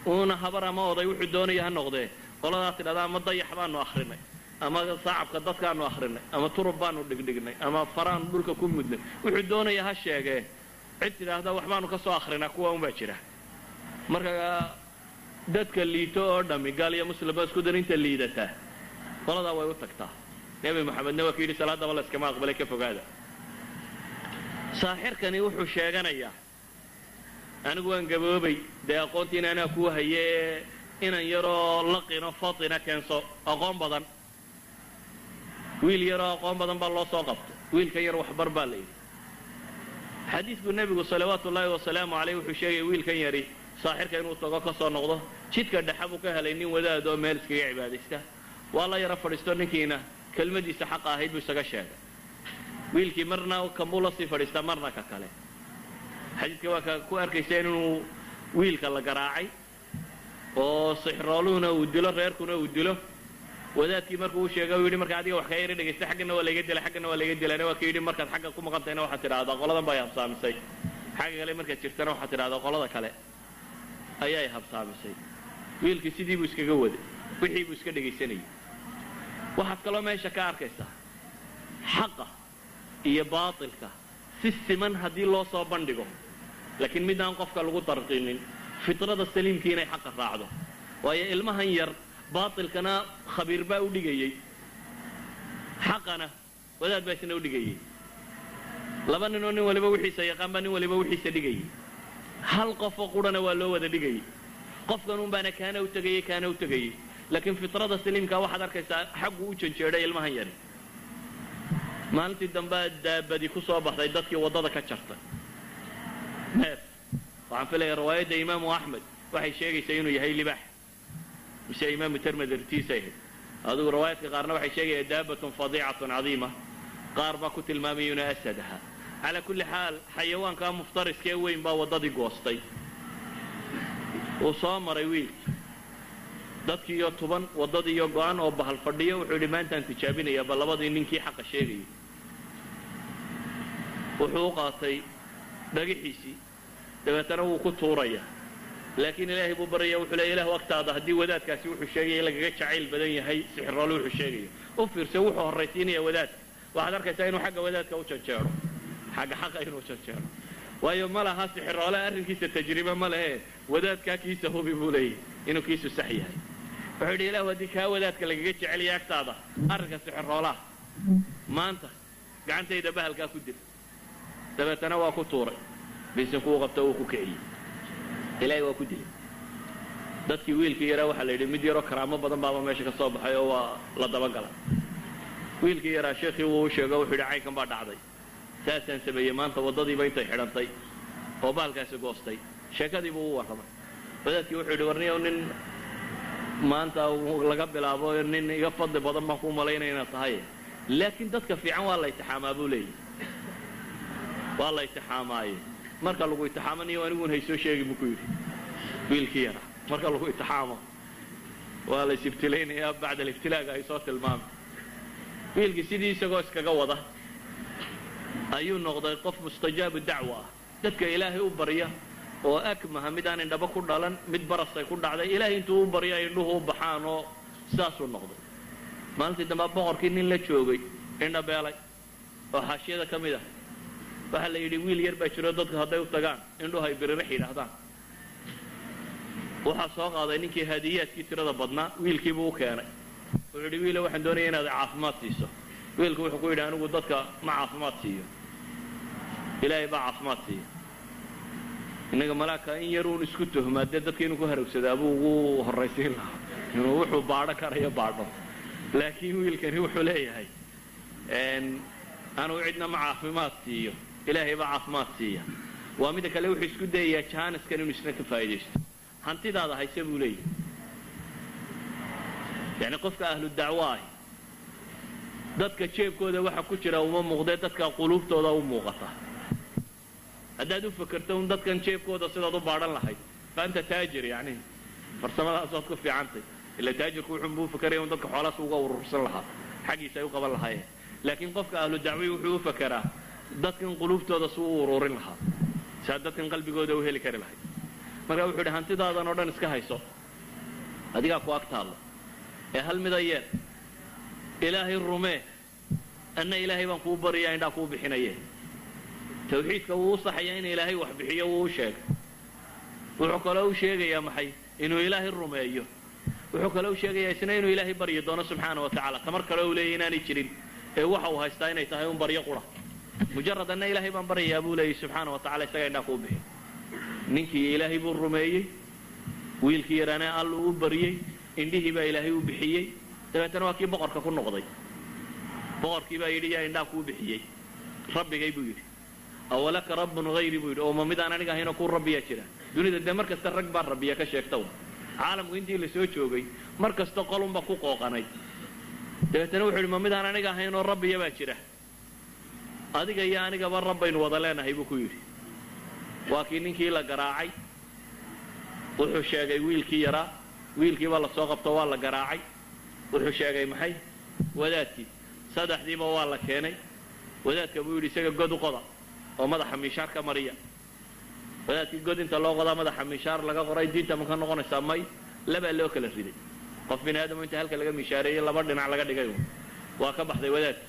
uuna habar ama oday wuxuu doonaya ha noqdee qoladaas tidhahdaa ama dayax baanu akhrinay ama saacabka dadkaanu akhrinay ama turub baanu dhigdhignay ama faraanu dhulka ku mudnay wuxuu doonaya ha sheegee cid tidhaahda waxbaanu ka soo akhrinaa kuwa unbaa jira marka dadka liito oo dhammi gaal iyo muslimba isku darinta liidataa qoladaa way u tagtaa nebi maxamedna waa ku yidhi salaadaba la iskama aqbalay ka fogaada saaxirkani wuxuu sheeganayaa anigu waan gaboobay dee aqoontiina anaa kuu hayee inan yaroo laqino fatina keenso aqoon badan wiil yaroo aqoon badan baa loo soo qabtay wiilka yar waxbar baa la yidhi xadiidku nebigu salawaatu ullaahi wasalaamu caleyh wuxuu sheegaya wiilkan yari saaxirka inuu tago ka soo noqdo jidka dhexa buu ka helay nin wadaad oo meel iskaga cibaadaysta waa la yaro fadhiisto ninkiina kelmadiisa xaqa ahayd buu isaga sheegay wiilkii marna kanbuu la sii fadhiistaa marna ka kale xadiidka waa ka ku arkayseen inuu wiilka la garaacay oo sixrooluhuna uu dilo reerkuna uu dilo wadaadkii markuu u sheegay uu yidhi marka adiga wax ka yara dhegaysta xaggana waa layga dila xaggana waa layga dilaana waa ka yidhi markaad xagga ku maqantayna waxaad tidhaahdaa qoladan baa habsaamisay xagga kale markaad jirtana waxaad tidhahdaa qolada kale ayaa habsaamisay wiilkii sidii buu iskaga waday wixii buu iska dhegaysanayay waxaad kaloo meesha ka arkaysaa xaqa iyo baatilka si siman haddii loo soo bandhigo laakiin mid aan qofka lagu tarqiinin fitrada saliimkii inay xaqa raacdo waayo ilmahan yar baatilkana khabiir baa u dhigayey xaqana wadaad baa isna u dhigayey laba ninoo nin waliba wixiisa yaqaan baa nin waliba wixiisa dhigayey hal qofoo qurana waa loo wada dhigayey qofkan un baana kaana u tegayey laakiin fitrada saliimkaa waxaad arkaysaa xaggu u janjeedhay ilmahan yari maalintii dambea daabadi ku soo baxday dadkii waddada ka jartay neef waxaan filaya riwaayadda imaamu axmed waxay sheegaysaa inuu yahay libaax mise imaamu termedi rtiisay ahayd adigu riwaayadka qaarna waxay sheegaya daabatun fadiicatun cadiima qaar baa ku tilmaamaya inuu asad ahaa calaa kulli xaal xayawaankaa muftariskee weyn baa waddadii goostay uu soo maray wiilkii dadkii iyo tuban waddadii iyo go-an oo bahal fadhiyo wuxuu yidhi maantaan tijaabinayaa ba labadii ninkii xaqa sheegayay wuxuu u qaatay dhagaxiisii dabeetana wuu ku tuurayaa laakiin ilaahay buu baraya wuxuu leeya ilahu agtaada haddii wadaadkaasi wuxuu sheegaya lagaga jacayl badan yahay sixiroole wuxuu sheegayo u fiirsa wuxuu horraysiinaya wadaadka waxaad arkaysaa inuu xagga wadaadka u janjeero xagga xaqa inuu janjeero waayo ma laha sixiroole arrinkiisa tajribe ma lehe wadaadkaa kiisa hubi buu leeyahy inuu kiisu sax yahay wuxuu yidhi ilahu haddii kaa wadaadka lagaga jecelaya agtaada arrinka sixiroolaha maanta gacantayda bahalkaa ku dil dabeetana waa ku tuuray biisinkuu qabta uu ku kiciyey ilaahay waa ku dilay dadkii wiilkii yaraa waxaa la yidhi mid yaroo karaamo badan baaba meesha ka soo baxay oo waa la dabagalay wiilkii yaraa sheekhii wuu u sheego wuxuu yidhi caynkan baa dhacday saasaan sameeyey maanta waddadiiba intay xidhantay oo baalkaasi goostay sheekadiibuu u warramay wadaadkii wuxuu yidhi warniyow nin maanta laga bilaabo nin iga fadli badan baan kuu malaynaya inaad tahay laakiin dadka fiican waa la itixaamaa buu leeyahy waa la itixaamaaye marka lagu itixaamanayo aniguun haysoo sheegi buu ku yidhi wiilkii yaraa marka lagu itixaamo waa la isibtilaynayaa bacda alibtilaaga ay soo tilmaamay wiilkii sidii isagoo iskaga wada ayuu noqday qof mustajaabu dacwa ah dadka ilaahay u barya oo akmaha mid aan indhaba ku dhalan mid barasay ku dhacday ilaahay intuu u barya indhuhu u baxaan oo sidaasuu noqday maalintii dambe boqorkii nin la joogay indha beelay oo xaashiyada ka mid ah waxaa la yidhi wiil yar baa jiro dadku hadday u tagaan indhuhu ay biririx yidhaahdaan waxaa soo qaaday ninkii haadiyaadkii tirada badnaa wiilkiibuu u keenay wuxuu yidhi wiilo waxaan doonaya inaad caafimaad siiso wiilku wuxuu ku yidhi anigu dadka ma caafimaad siiyo ilaahay baa caafimaad siiya innaga malaaka in yar uun isku tuhmaa dee dadka inuu ku harogsadaa buu ugu horraysiin lahaa inuu wuxuu baadho karayo baadho laakiin wiilkani wuxuu leeyahay anugu cidna ma caafimaad siiyo ilaahay baa caafimaad siiya waa mida kale wuxuu isku dayayaa jaaniskan inuu isna ka faa'iidaysto hantidaada hayse buu leeyahay yacni qofka ahlu dacwo ahi dadka jeebkooda waxa ku jira uma muuqdee dadka quluubtooda u muuqata haddaad u fakerto un dadkan jeebkooda sidaad u baadhan lahayd fa anta taajir yacni farsamadaas waad ku fiicantay ila taajirku wuxuunbuu u fakeraya un dadka xoolaas uga urursan lahaa xaggiisa ay u qaban lahaayeen laakiin qofka ahlu dacwi wuxuu u fakeraa dadkan quluubtooda si u ururin lahaa saa dadkan qalbigooda u heli kari lahayd marka wuxuu yidhi hantidaadan oo dhan iska hayso adigaa ku ag taallo ee hal mida yeer ilaahay rumee anna ilaahay baan kuu baryaa indhaa kuu bixinaye tawxiidka wuu u saxayaa in ilaahay wax bixiyo wuu u sheegay wuxuu kaloo u sheegayaa maxay inuu ilaahay rumeeyo wuxuu kaloo u sheegayaa isna inuu ilaahay baryi doono subxaana wa tacaala tamar kale uu leeyahy inaanay jirin ee waxa uu haystaa inay tahay un baryo qura mujarad anna ilaahay baan baryayaa buu leeyahy subxaana wa tacala isaga indhaa kuu bixi ninkii ilaahay buu rumeeyey wiilkii yaraana alluu u baryey indhihii baa ilaahay u bixiyey dabeetana waa kii boqorka ku noqday boqorkii baa yidhi yaa indhaa kuu bixiyey rabbigay buu yidhi awalaka rabbun hayri buu yidhi oo ma midaan aniga ahaynoo kuu rabbiyaa jira dunida dee mar kasta rag baa rabbiya ka sheegta caalamku intii la soo joogay mar kasta qolunba ku qooqanay dabeetana wuxuu yidhi ma midaan aniga ahaynoo rabbiya baa jira adiga iyo anigaba rabbaynu wada leenahay buu ku yidhi waa kii ninkii la garaacay wuxuu sheegay wiilkii yaraa wiilkii baa la soo qabto waa la garaacay wuxuu sheegay maxay wadaadkii saddexdiiba waa la keenay wadaadka buu yidhi isaga god u qoda oo madaxa miishaar ka mariya wadaadkii god inta loo qodaa madaxa miishaar laga qoray diinta ma ka noqonaysaa may labaa loo kala riday qof bini aadamo inta halka laga miishaareeyey laba dhinac laga dhigay waa ka baxday wadaadkii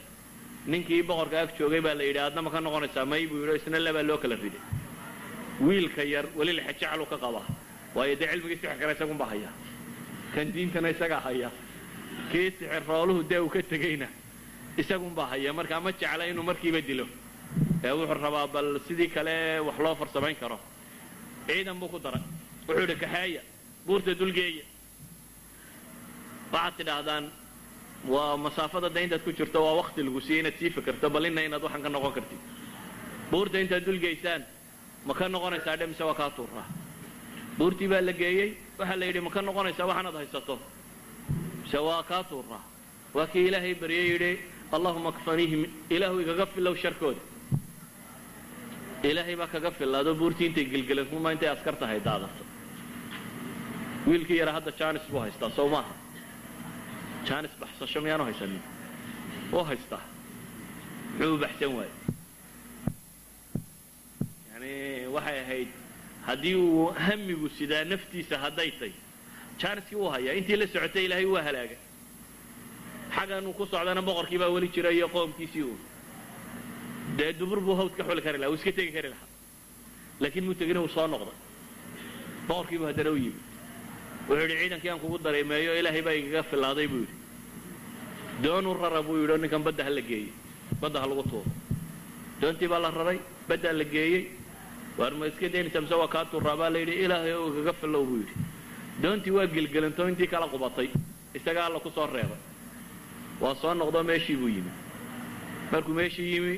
ninkii boqorka ag joogay baa la yidhi aadna ma ka noqonaysaa may buu yidhi isna labaa loo kala riday wiilka yar weli lexejeclu ka qabaa waayo dee cilmigii sixirkana isagunbaa hayaa kan diintana isagaa haya kii sixir rooluhu dee uu ka tegeyna isagunbaa haya markaa ma jecla inuu markiiba dilo ee wuxuu rabaa bal sidii kale wax loo farsamayn karo ciidan buu ku daray wuxuu yidhi kaxeeya buurta dulgeeya waxaad tidhaahdaan waa masaafada da intaad ku jirto waa wakti lagu siiyey inaad sii fikirto bal inna inaad waxaan ka noqon kartid buurta intaad dulgeysaan ma ka noqonaysaa dhe mise waa kaa tuuraa buurtii baa la geeyey waxaa la yidhi ma ka noqonaysaa waxaanaad haysato mise waa kaa tuuraa waa kii ilaahay baryey yidhi allahuma kfaniihim ilaahu igaga filow sharkooda ilaahay baa kaga filaado buurtii intay gelgelanuma intay askar tahay daadato wiilkii yara hadda jaanis buu haystaa sow maaha jaanis baxsasho miyaanu haysanin wuu haystaa muxuu u baxsan waaye yani waxay ahayd haddii uu hamigu sidaa naftiisa hadday tay jaaniskii wuu hayaa intii la socotay ilaahay waa halaagay xaggan uu ku socdana boqorkii baa weli jira iyo qoomkiisii uun dee dubur buu hawd ka xuli kari lahaa wuu iska tegi kari lahaa laakiin muu tegina uu soo noqday boqorkii buu haddana u yimi wuxuu yidhi ciidankii aan kugu dareemeeyo ilaahay baa igaga filaaday buu yidhi doonu rara buu yidhi oo ninkan badda ha la geeyey badda ha lagu tuuro doontii baa la raray baddaa la geeyey waar ma iska daynaysaa mise waa kaa tuuraa baa la yidhi ilaahay oo igaga filow buu yidhi doontii waa gelgelantoo intii kala qubatay isagaa alla ku soo reebay waa soo noqdoo meeshii buu yimi markuu meeshii yimi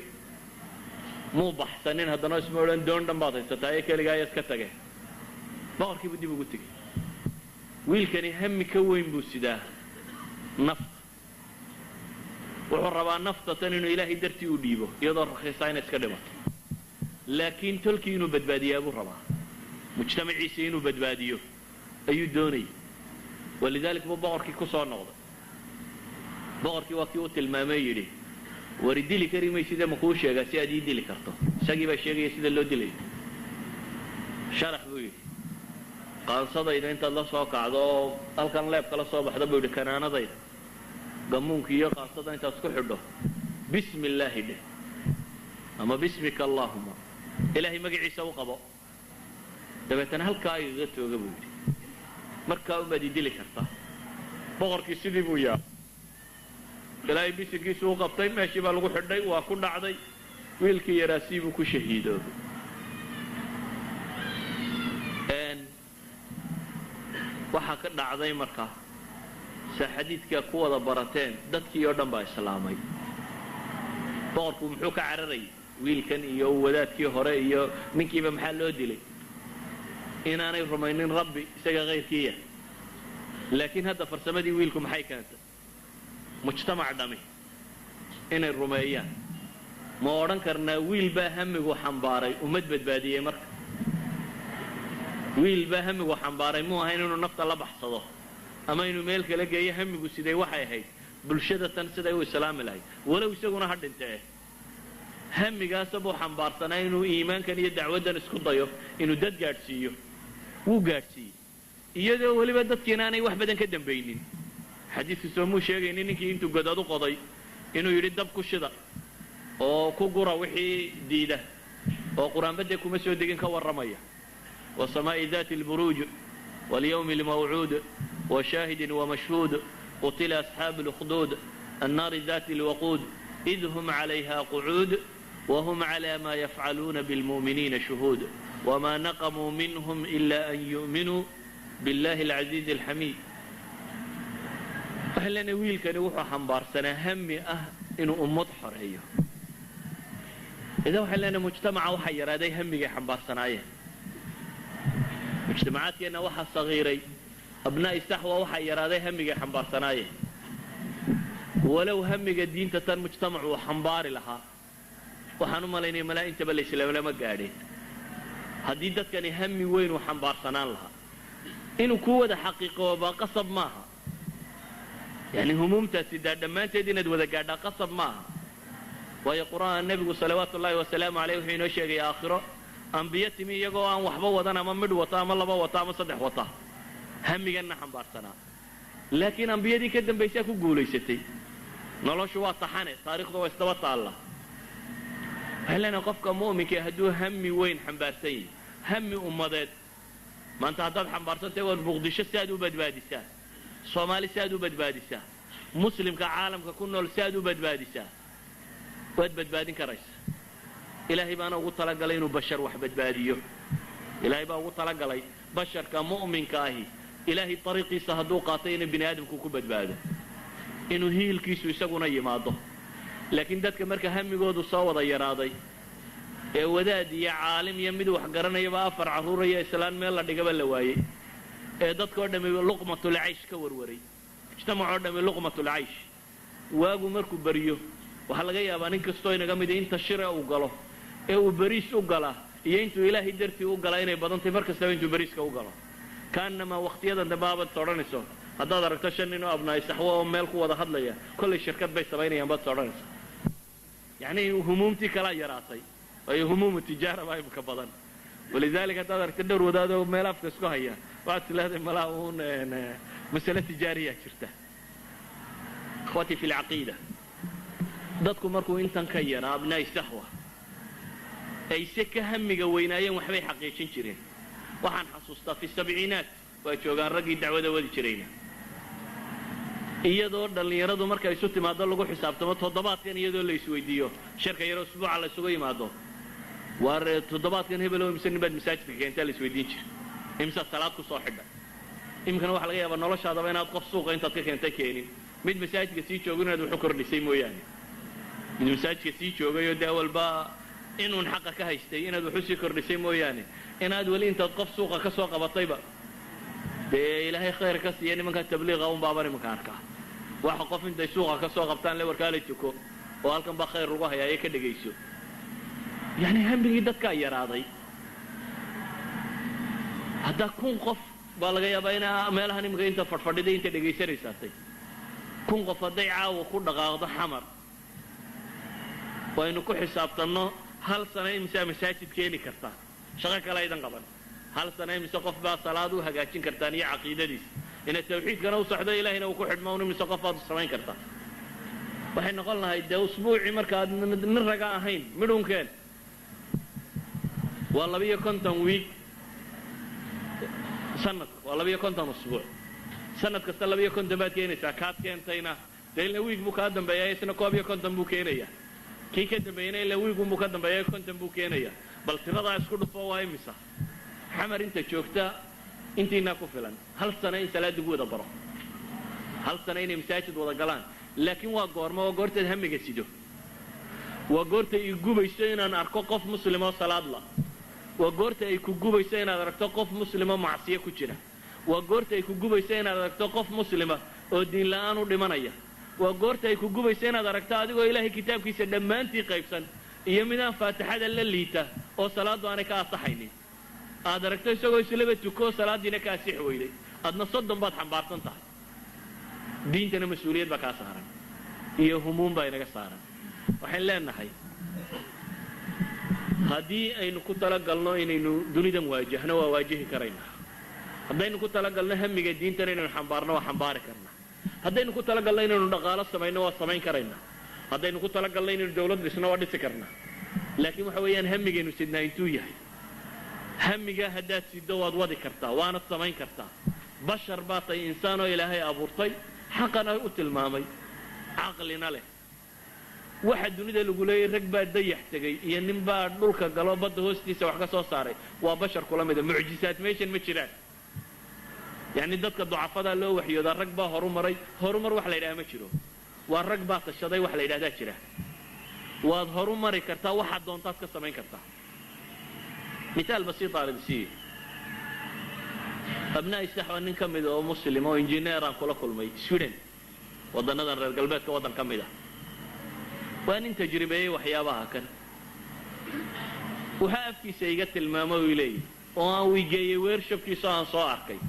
muu baxsanin haddana isma odhan doon dhan baad haysataa ee keligaa iska tage boqorkiibuu dib ugu tegey wiilkani hami ka weyn buu sidaa nafta wuxuu rabaa nafta tan inuu ilaahay dartii u dhiibo iyadoo rakhiisaa inay iska dhimato laakiin tolkii inuu badbaadiyaa buu rabaa mujtamaciisa inuu badbaadiyo ayuu doonayay walidalik buu boqorkii ku soo noqday boqorkii waa kii u tilmaamay yidhi wari dili kari mayside ma kuu sheegaa si aad ii dili karto isagii baa sheegaya sida loo dilayo sharax buu yidhi qaansadayda intaad la soo kacdo oo halkan leebka la soo baxda buu yidhi kanaanadayda gamuunka iyo qaansada intaad isku xidho bismi illaahi dheh ama bismika allaahuma ilaahay magaciisa u qabo dabeetana halkaa igaga tooga buu yidhi markaa umaad ii dili kartaa boqorkii sidii buu yaa ilaahay bisinkiisu u qabtay meeshii baa lagu xidhay waa ku dhacday wiilkii yaraasii buu ku shahiidoobay waxaa ka dhacday markaa sa xadiidkaa ku wada barateen dadkii oo dhan baa islaamay boqorku muxuu ka cararayay wiilkan iyo wadaadkii hore iyo ninkiiba maxaa loo dilay inaanay rumaynin rabbi isaga kayrkiiya laakiin hadda farsamadii wiilku maxay keentay mujtamac dhami inay rumeeyaan ma odhan karnaa wiil baa hamigu xambaaray ummad badbaadiyey marka wiil baa hamigu xambaaray muu ahayn inuu nafta la baxsado ama inuu meel kala geeyo hamigu siday waxay ahayd bulshada tan siday u islaami lahayd walow isaguna ha dhintee hamigaasa buu xambaarsanaa inuu iimaankan iyo dacwaddan isku dayo inuu dad gaadhsiiyo wuu gaadhsiiyey iyadoo weliba dadkiina aanay wax badan ka dambaynin xadiidku soomuu sheegaynin ninkii intuu godad u qoday inuu yidhi dab ku shida oo ku gura wixii diida oo qur-aanbadee kuma soo degin ka warramaya wasamaa'i daati alburuuj walyawmi almawcuud washaahidin wamashhuud qutila asxaabu اlukduud annaari daati alwaquud id hum calayha qucuud وهم على ما يفعلون بالمؤمنين شهود وما نقموا منهم إلا أن يؤمنوا بالله العزيز الحميد. فهلنا ويل كان وحو حنبار سنة همي إنه أمض حرية إذا وحلنا مجتمع وحير هذا همي حنبار سنة مجتمعات كأنه وحا صغيري أبناء استحوى وحير هذا همي حنبار سنة ولو همي الدين تتن مجتمع وحنبار لها waxaan u malaynay malaa'inta bal islaamlama gaadhin haddii dadkani hami weyn u xambaarsanaan lahaa inuu ku wada xaqiiqo baa qasab maaha yani humumtaasi dhammaanteed inaad wada gaadhaa qasab maaha waayo qur'aan nabigu salawaatu ullaahi wasalaamu calayh wuxuu inoo sheegay aakhiro ambiya timi iyagoo aan waxba wadan ama midh wata ama laba wata ama saddex wata hamiganna xambaarsanaa laakiin ambiyadii ka dambaysaa ku guulaysatay noloshu waa taxane taariikhdu waa istaba taalla هلنا قفك مؤمن كهدو همي وين حنبارسين همي أمضات ما أنت هداد حنبارسين تقول مقدشة سادو بدبادسة صومالي سادو بدبادسة مسلم كعالم ككونه سادو بدبادسة بدبادين كرئيس إلهي بأنا أقول طلق لينو بشر وحبد باديو إلهي بأنا أقول طلق لي بشر كمؤمن كاهي إلهي طريقي سهدو قاطين بني آدم كوكو بدبادة إنه هي الكيسو يساقون أي ماضو laakiin dadka marka hamigoodu soo wada yaraaday ee wadaad iyo caalim iyo mid wax garanayaba afar caruur iyo islaan meel la dhigaba la waayay ee dadkoo dhamay luqmatul aish ka warwaray ijtamacoo dhamay luqmatul aish waagu markuu bariyo waxa laga yaabaa nin kastoo inaga mid inta shira uu galo ee uu bariis u gala iyo intuu ilaahay dartii u gala inay badantay markasta intuu bariiska u galo kaanama waqtiyadan dambaabad soodhanayso haddaad aragto shan nin oo abnaay saxwo oo meel ku wada hadlaya kollay shirkad bay samaynayaan baad soodhanaysa يعني همومتي كلا يراسي أي هموم التجارة ما يبقى بدن ولذلك هذا تقدر وده ملاف كسكوها هي بعد ثلاثة ملاون مسألة تجارية شرته إخواتي في العقيدة ضدكم مركو إنتن كينا أبناء السحوة أي سكة هم جوينا يوم حبي حقيقين شرين وحن حصوصتا في السبعينات ويشوغان رقي دعوة ودي شرينا iyadoo dhalinyaradu marka ay isu timaado lagu xisaabtamo toddobaadkan iyadoo la isweydiiyo shirka yar usbuuca la isugu yimaado war toddobaadkan hebel oo imsan bad masaajidka keenta la isweydiin jiray imsa salaad ku soo xidha imkana waxa laga yaabaa noloshaadaba inaad qof suuqa intaad ka keentay keenin mid masaajidka sii joogay inaad wuxuu kordhisay mooyaane mid masaajidka sii joogay oo daawalba inuu xaqa ka haystay inaad wuxuu sii kordhisay mooyaane inaad wali intaad qof suuqa ka soo qabatayba ilaahay khayr ka siiyay nimanka tabliiqa un baabani makaarka waxa qof intay suuqa ka soo qabtaan le warkaale jiko oo halkan ba khayr lagu hayaa ay ka dhageyso yani hamigii dadka yaraaday hadda kun qof baa laga yaabaa in meelahan imika inta fadhiday inta dhageysanaysaatay kun qof haday caawa ku dhaqaaqdo xamar waynu ku xisaabtanno hal sano imisa masaajid keeni karta shaqo kale aydan qaban hal sano imisa qof baa salaadu hagaajin kartaan iyo caqiidadiis in tawxiidkana u saxdo ilaahina uu ku xidhmo imisa qof aad samayn kartaa waxay noqon lahayd de usbuuci markaad nin raga ahayn midhunkeen waa 250 week sanad waa 250 usbuuc sanad kasta 250 baad keenaysaa kaad keentayna dee la week buu ka dambeeyaa isna 250 buu keenayaa kii ka dambeeyana la week buu ka dambeeyaa 50 buu keenayaa bal tirada isku dhufo waa imisa xamar inta joogta intiina ku filan hal sano in salaad ugu wada baro hal sano in masaajid wada galaan laakiin waa goorma waa goorteed hamiga sido waa goorta ay gubayso inaan arko qof muslimo salaad la waa goorta ay ku gubayso inaad aragto qof muslimo macsiyo ku jira waa goorta ay ku gubayso inaad aragto qof muslima oo diin la'aan u dhimanaya waa goorta ay ku gubayso inaad aragto adigoo ilaahay kitaabkiisa dhammaantii qaybsan iyo midaan faatixada la liita oo salaadu aanay ka asaxaynin aad aragto isagoo islaba tuko salaadiina ka asix weyday adna soddon baad xambaarsan tahay diintana mas'uuliyad baa kaa saaran iyo humuum baa inaga saaran waxaan leenahay haddii aynu ku talagalno inaynu dunidan waajahno waa waajihi karaynaa haddaynu ku talagalno hamiga diintana inaynu xambaarno waa xambaari karnaa haddaynu ku talagalno inaynu dhaqaalo samayno waa samayn karaynaa haddaynu ku talagalno inaynu dawlad dhisno waa dhisi karnaa laakiin waxa weeyaan hamigaynu sidnaa intuu yahay hamiga haddaad siddo waad wadi kartaa waanad samayn kartaa bashar baa tay insaanoo ilaahay abuurtay xaqana u tilmaamay caqlina leh waxa dunida lagu leeyahay rag baa dayax tegay iyo nin baa dhulka galo badda hoostiisa wax ka soo saaray waa bashar kula mid ah mucjisaad meeshan ma jiraan yani dadka ducafada loo waxyoodaa rag baa horumar wax la yidhaha ma jiro waa rag baa tashaday wax la yidhahdaa jira waad horumari kartaa waxaad doontaad ka samayn kartaa misaal basiita aan idinsiiyo abnaa'i saxwa nin ka mid oo muslim oo injineeraan kula kulmay sweden waddannadan reer galbeedka waddan ka mid ah waa nin tajribeeyey waxyaabaha kan waxaa afkiisa iga tilmaamo uu leeyahy oo aan wigeeyey weershabkiisa aan soo arkay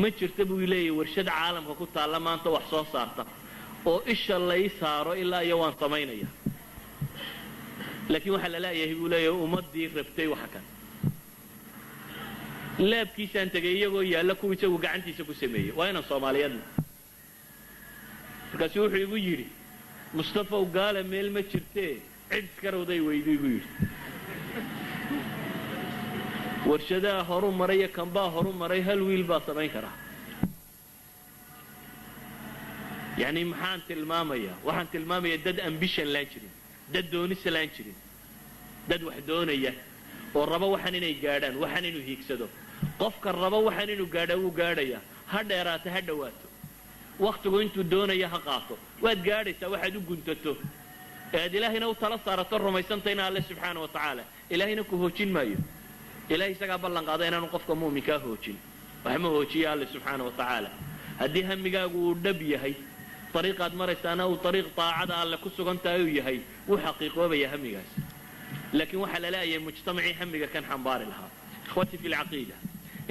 ma jirta buu leeyahy warshad caalamka ku taalla maanta wax soo saarta oo isha lay saaro ilaa iyo waan samaynaya laakiin waxaa la leeyahay buu leeyahay ummaddii rabtay waxa kan laabkiisaan tegay iyagoo yaalla kuwa isagu gacantiisa ku sameeyey waa inaan soomaaliyadna markaasu wuxuu igu yidhi mustafaw gaala meel ma jirtee cid iska rawday weydu igu yidhi warshadaha horu maray iyo kanbaa horu maray hal wiil baa samayn karaa yani maxaan tilmaamayaa waxaan tilmaamayaa dad ambition laan jirin dad doonisa laan jirin dad wax doonaya oo raba waxaan inay gaadhaan waxaan inuu hiigsado qofka raba waxaan inuu gaadhaa wuu gaadhayaa ha dheeraato ha dhowaato waktigu intuu doonaya ha qaato waad gaadhaysaa waxaad u guntato ee aad ilaahayna u tala saarato rumaysantayna alle subxaana wa tacaala ilaahayna ku hoojin maayo ilahay isagaa ballan qaada inaanu qofka mu'minkaa hoojin wax ma hoojiya alle subxaana wa tacaala haddii hamigaagu uu dhab yahay ariiqaad maraysaana uu ariiq taacada alle ku sugan tahay uu yahay wuu xaqiiqoobaya hamigaas laakiin waxaa la leeyahay mujtamacii hamiga kan xambaari lahaa ikhwatii fi lcaqiida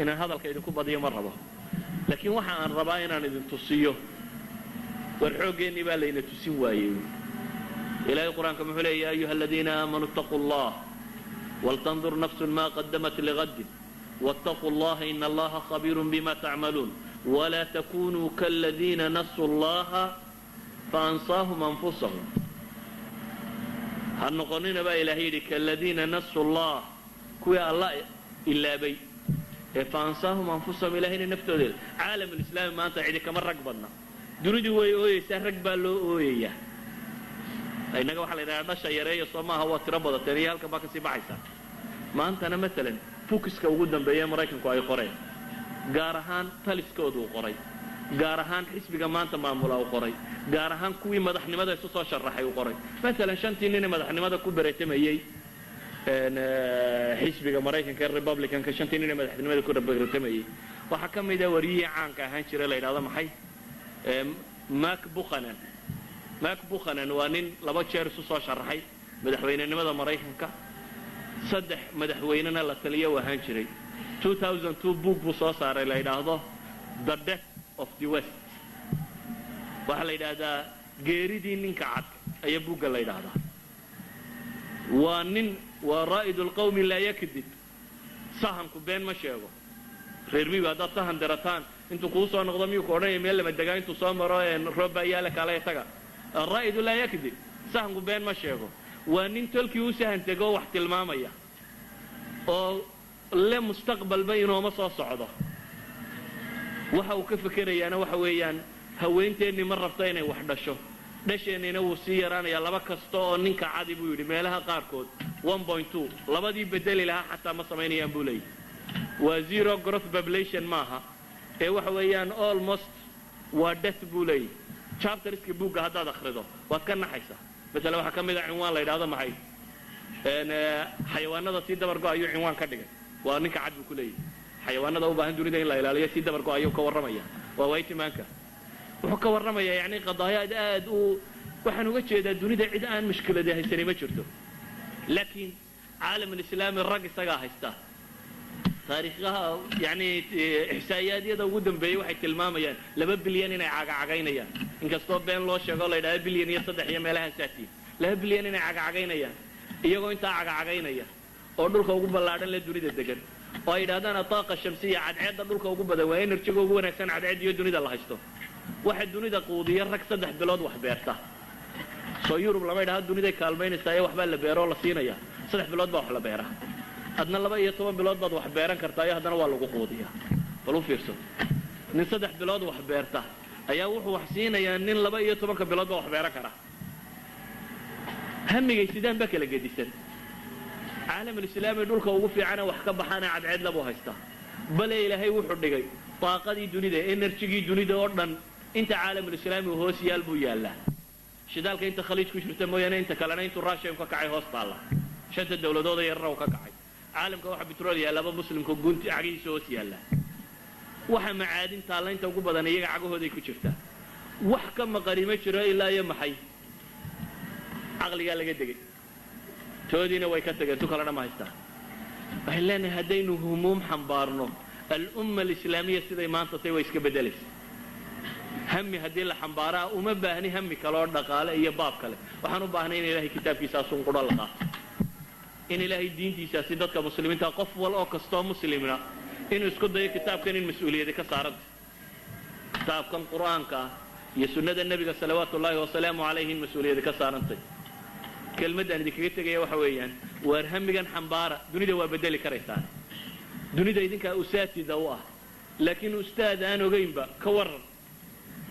inaan hadalka idinku badiyo ma rabo laakiin waxa aan rabaa inaan idin tusiyo war xooggeenii baa layna tusin waayey ilaahay qur-aanka muxuu leeya ya ayuha aladiina aamanuu ittaquu allah waltandur nafsun ma qadamat ligadin wattaquu allaha ina allaha khabiirun bima tacmaluun ولا تكونوا كالذين نسوا الله فأنساهم أنفسهم هالنقرنين بقى إلهي كالذين نسوا الله كويا الله إلا بي فأنساهم أنفسهم إلهي نفتو ديل عالم الإسلام ما أنت عيدك مرة قبلنا دوني وي سهرك بالو ويا إنك وحال إذا عدنا شيرية صما هو تربضة تريالك باكسي بعيسا ما أنت أنا مثلا فوكسك وجودا بأيام رايكم كواي قرية gaar ahaan taliskoodu qoray gaar ahaan xisbiga maanta maamula uu qoray gaar ahaan kuwii madaxnimada isu soo sharaxay uu qoray maalan shantii nin madaxnimada ku bereetamayay xisbiga maraykanka ee republicanka shantii nin madaxnimada ku bereetamayay waxaa ka mid ah wariyihii caanka ahaan jiray la yidhahdo maxay Mark Buchanan waa nin 2 jeer isu soo sharaxay madaxweynenimada maraykanka 3 madaxweynena la taliyo ahaan jiray 2002 book buu soo saaray la yidhaahdo The Death of the West waxaa la yidhaahdaa geeridii ninka cad ayaa buugga la yidhaahdaa waa raa'idu lqawmi laa yakdib sahanku been ma sheego reer miyigu haddaad sahan dirataan intuu kuu soo noqdo miyuu ku odhanaya meel lama degaa intuu soo maro roobbaa yaala kaalaya taga araa'idu laa yakdib sahanku been ma sheego waa nin tolkii u sahan tegoo wax tilmaamaya oo le mustaqbalba inooma soo socdo waxa uu ka fikerayaana waxa weeyaan haweenteenni ma rabto inay wax dhasho dhasheennina wuu sii yaraanayaa 2 kasta oo ninka cadi buu yidhi meelaha qaarkood 1.2 labadii bedeli lahaa xataa ma samaynayaan buu leeyahy waa zero growth population maaha ee waxa weeyaan almost waa death buu leeyahy chapterska buugga haddaad akhrido waad ka naxaysaa masalan waxaa ka mid a cinwaan la yidhahdo maxay xayawaanada sii dabar go-ayuu cinwaan ka dhigay waa ninka cad buu ku leeyahay xayawaanada u baahan dunida in la ilaaliyo si dabar go-ayuu ka warramaya waa waytimaanka wuxuu ka warramayaa yacni qadaayaad aad u waxaan uga jeedaa dunida cid aan mushkiladi haysani ma jirto laakiin caalam alislaami rag isagaa haysta taariikhaha yacni ixsaa'iyaadyada ugu dambeeyey waxay tilmaamayaan 2 bilyan inay cagacagaynayaan inkastoo been loo sheego la yidhahdo bilyan iyo 3 iyo meelahaasaati 2 bilyan inay cagacagaynayaan iyagoo intaa cagacagaynaya oo dhulka ugu ballaadhan leh dunida degan oo ay yidhahdaan ataaqa shamsiya cadceedda dhulka ugu badan waa enerjiga ugu wanaagsan cadceed iyo dunida la haysto waxa dunida quudiya rag 3 bilood wax beerta soo yurub lama yidhahdo duniday kaalmaynaysaa ee waxbaa la beero oo la siinaya 3 bilood baa wax la beeraa adna 12 bilood baad wax beeran kartaa iyo haddana waa lagu quudiyaa bal u fiirso nin 3 bilood wax beerta ayaa wuxuu wax siinayaa nin 12 bilood baa wax beeran kara hamigay sidaan ba kala gedisan caalamulislaami dhulka ugu fiicana wax ka baxaana cadceed labuu haystaa bale ilaahay wuxuu dhigay daaqadii dunida enerjigii dunida oo dhan inta caalamulislaami hoos yaal buu yaallaa shidaalka inta khaliij ku jirta mooyaane inta kalena intuu raashiya ka kacay hoos taalla shanta dawladooda yarna uu ka kacay caalamka waxa bitrool yaallaba muslimka gunti cagihiisa hoos yaalla waxa macaadin taalla inta ugu badan iyaga cagahooday ku jirtaa wax ka maqani ma jiro ilaa iyo maxay caqligaa laga degay toodiina way ka tageen tu kalena ma haystaan waxay leenahay haddaynu humuum xambaarno alumma alislaamiya siday maanta tay way iska beddelaysa hami haddii la xambaaraa uma baahni hami kale oo dhaqaale iyo baab kale waxaan u baahnay in ilaahay kitaabkiisaasun qudho la qaato in ilaahay diintiisaasi dadka muslimiinta qof wal oo kastoo muslimna inuu isku dayo kitaabkan in mas-uuliyadi ka saaranta kitaabkan qur'aanka ah iyo sunnada nebiga salawaatu ullaahi wasalaamu calayhi in mas-uuliyadi ka saarantay kelmaddaan idinkaga tegaya waxa weeyaan waar hamigan xambaara dunida waa beddeli karaysaan dunida idinkaa usaatida u ah laakiin ustaad aan ogaynba ka warran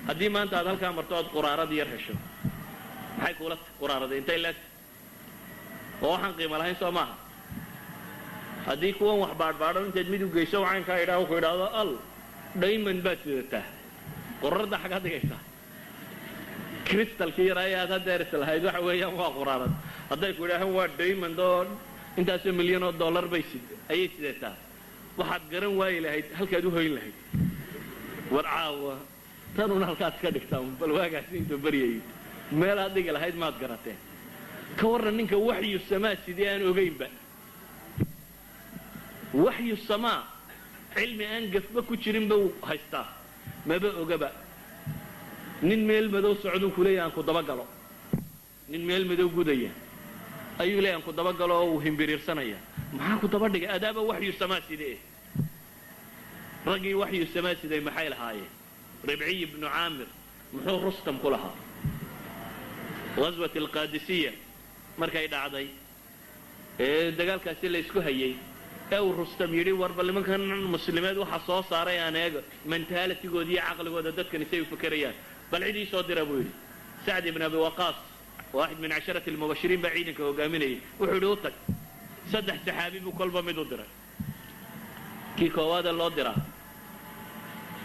haddii maanta aad halkaa marto oad quraarad yar hesho maxay kuula tahay quraarada intay leegta oo waxaan qiimo lahayn soo maaha haddii kuwan wax baadhbaadho intaad mid u geyso caynkaa idhaah ku idhaahdo al diamond baad sidataa quraarada xaggaad dhigaysaa kristalkii yaraa ee aad hadda eris lahayd waxa weeyaan waa quraarad hadday ku idhaahaan waa diamond oo intaasoo milyan oo dollar bay ayay sidataa waxaad garan waayi lahayd halkaad u hoyn lahayd war caawa tanuna halkaad ka dhigtaa bal waagaasi intuu baryayay meelaad dhigi lahayd maad garateen ka warran ninka waxyu samaa sidii aan ogaynba waxyu samaa cilmi aan gafba ku jirinba uu haystaa maba ogaba nin meel madow socduu ku leeyahay aan ku dabagalo nin meel madow gudaya ayuu leeyahay aan ku dabagalo oo uu himbiriirsanaya maxaa ku daba dhigay adaaba waxyu samaa sidee raggii waxyu samaa sidee maxay lahaayeen ribciy ibnu caamir muxuu rustam ku lahaa ghaswat alqaadisiya markay dhacday ee dagaalkaasi la isku hayay ee uu rustam yidhi warba nimankan muslimeed waxa soo saaray aan eego mentalitigooda iyo caqligooda dadkan isay u fakerayaan bal cid ii soo dira buu yidhi sacd ibn abi waqaas waaxid min casharati almubashiriin baa ciidanka hogaaminayay wuxuu yidhi u tag 3 saxaabi buu kolba mid u diray kii koowaada loo diraa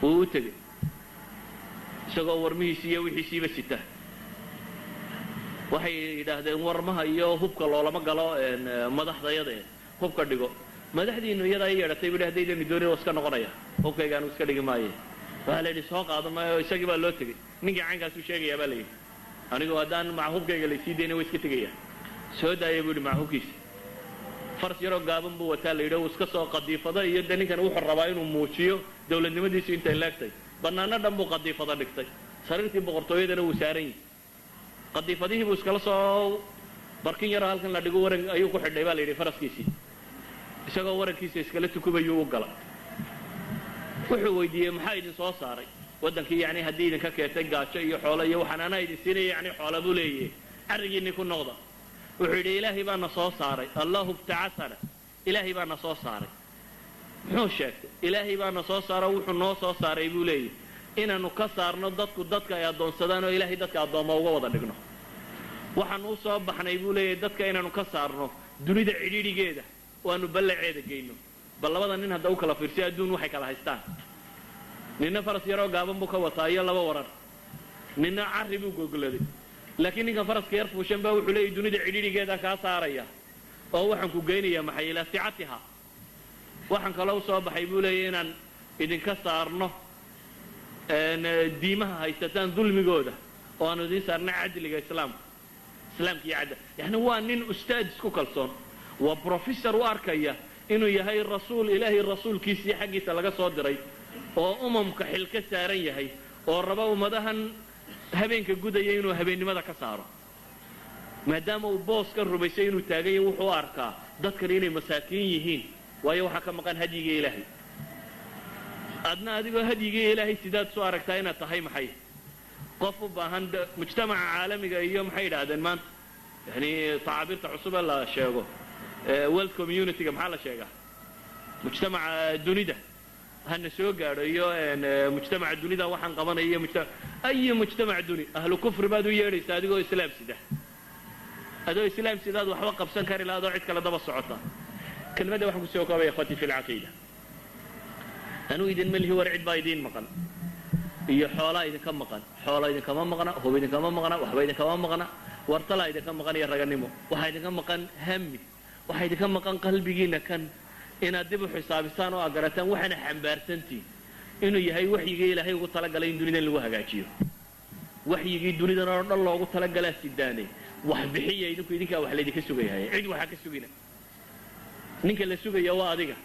wuu u tegey isagoo warmihiisi iyo wixiisiiba sita waxay yidhaahdeen warmaha iyo hubka loolama galo madaxdayada hubka dhigo madaxdiinu iyadaa i yeedhatay buu haddaydan dooni oo iska noqonaya hubkaygaanu iska dhigi maaye waa la yidhi soo qaado maayo isagii baa loo tegey ninkii caynkaasuu sheegayaa baa la yidhi anigu haddaan maca hubkayga laysii dayna way iska tegaya soo daaya buu yidhi maca hubkiisa faras yaroo gaaban buu wataa la yidhi uu iska soo qadiifada iyo de ninkan wuxuu rabaa inuu muujiyo dawladnimadiisu intay leegtay bannaano dhan buu qadiifada dhigtay sariirtii boqortooyadana wuu saaran yihi qadiifadihii buu iskala soo barkin yaroo halkan la dhigo waran ayuu ku xidhay baa la yidhi faraskiisii isagoo warankiisa iskala tukubayuu u gala wuxuu weydiiyey maxaa idin soo saaray waddankii yacni haddii idinka keentay gaajo iyo xoolo iyo waxaan anaa idin siinaya yacni xoola buu leeyahay carrigiinni ku noqda wuxuu yidhi ilaahay baa na soo saaray allahu ibtacasana ilaahay baa na soo saaray muxuu sheegtay ilaahay baa na soo saaro wuxuu noo soo saaray buu leeyahay inaannu ka saarno dadku dadka ay addoonsadaan oo ilaahay dadka addoommo uga wada dhigno waxaanu u soo baxnay buu leeyahay dadka inaannu ka saarno dunida cidhiidhigeeda oo aanu ballaceeda geyno bal labada nin hadda u kala fiirsiyo adduun waxay kala haystaan ninna faras yaroo gaaban buu ka wataa iyo 2 warar ninna carri buu gogoladay laakiin ninkan faraska yar fuushan baa wuxuu leeyahay dunida cidhiidhigeeda kaa saaraya oo waxaan ku geynayaa maxay ilaa sicatiha waxaan kaloo soo baxay buu leeyahay inaan idinka saarno diimaha haysataan dulmigooda oo aanu idin saarna cadliga islaamka iyo cadl yani waa nin ustaad isku kalsoon waa professor u arkaya inuu yahay rasuul ilaahay rasuulkiisii xaggiisa laga soo diray oo umamka xil ka saaran yahay oo raba ummadahan habeenka gudaya inuu habeennimada ka saaro maadaama uu boos ka rumaysay inuu taagay wuxuu arkaa dadkan inay masaakiin yihiin waayo waxaa ka maqan hadyiga ilaahay adna adigoo hadyiga ilaahay sidaad soo aragtaa inaad tahay maxay qof u baahan mujtamaca caalamiga iyo maxay yidhaahdeen maanta yani tacaabirta cusub la sheego world community-ga maxaa la sheegaa mujtamaca dunida hana soo gaadho iyo mujtamaca dunida waxaan qabanaya iyo ay mujtamac duni ahlu kufri baad u yeedhaysaa adigoo islaam sida adoo islaam sidaad waxba qabsan kari lahaadoo cid kale daba socota kelmadda waxaan ku soo koobaya ikhwatii fi lcaqiida anuu idin melihi war cid baa idiin maqan iyo xoolaa idinka maqan xoola idinkama maqna hub idinkama maqna waxba idinkama maqna wartalaa idinka maqan iyo raganimo waxaa idinka maqan hami waxaa idinka maqan qalbigiinna kan inaad dib u xisaabisaan oo aad garataan waxaana xambaarsantiin inuu yahay waxyigii ilaahay ugu talagalay in dunidan lagu hagaajiyo waxyigii dunidan oo dhan loogu talagalaa sidaanay wax bixiya idinkaa wax laydinka sugayahay cid waxaa ka sugina ninka la sugaya waa adiga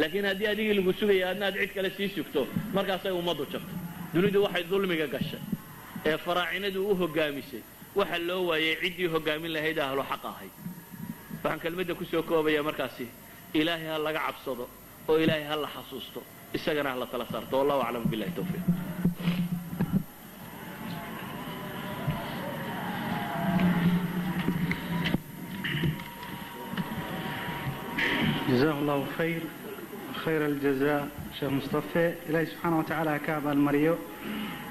laakiin haddii adigii lagu sugaya adna aad cid kale sii sugto markaasay ummaddu jabto dunidu waxay dulmiga gashay ee faraacinadu u hoggaamisay waxa loo waayay ciddii hoggaamin lahayd ahlu xaq ahayd waxaan kelmadda ku soo koobaya markaasi ilaahay ha laga cabsado oo ilaahay ha la xasuusto isagana ha la tala saarto wallahu aclam billahi tawfiiq
جزاه الله خير الجزاء شيخ مصطفى إلهي سبحانه وتعالى كعب المريو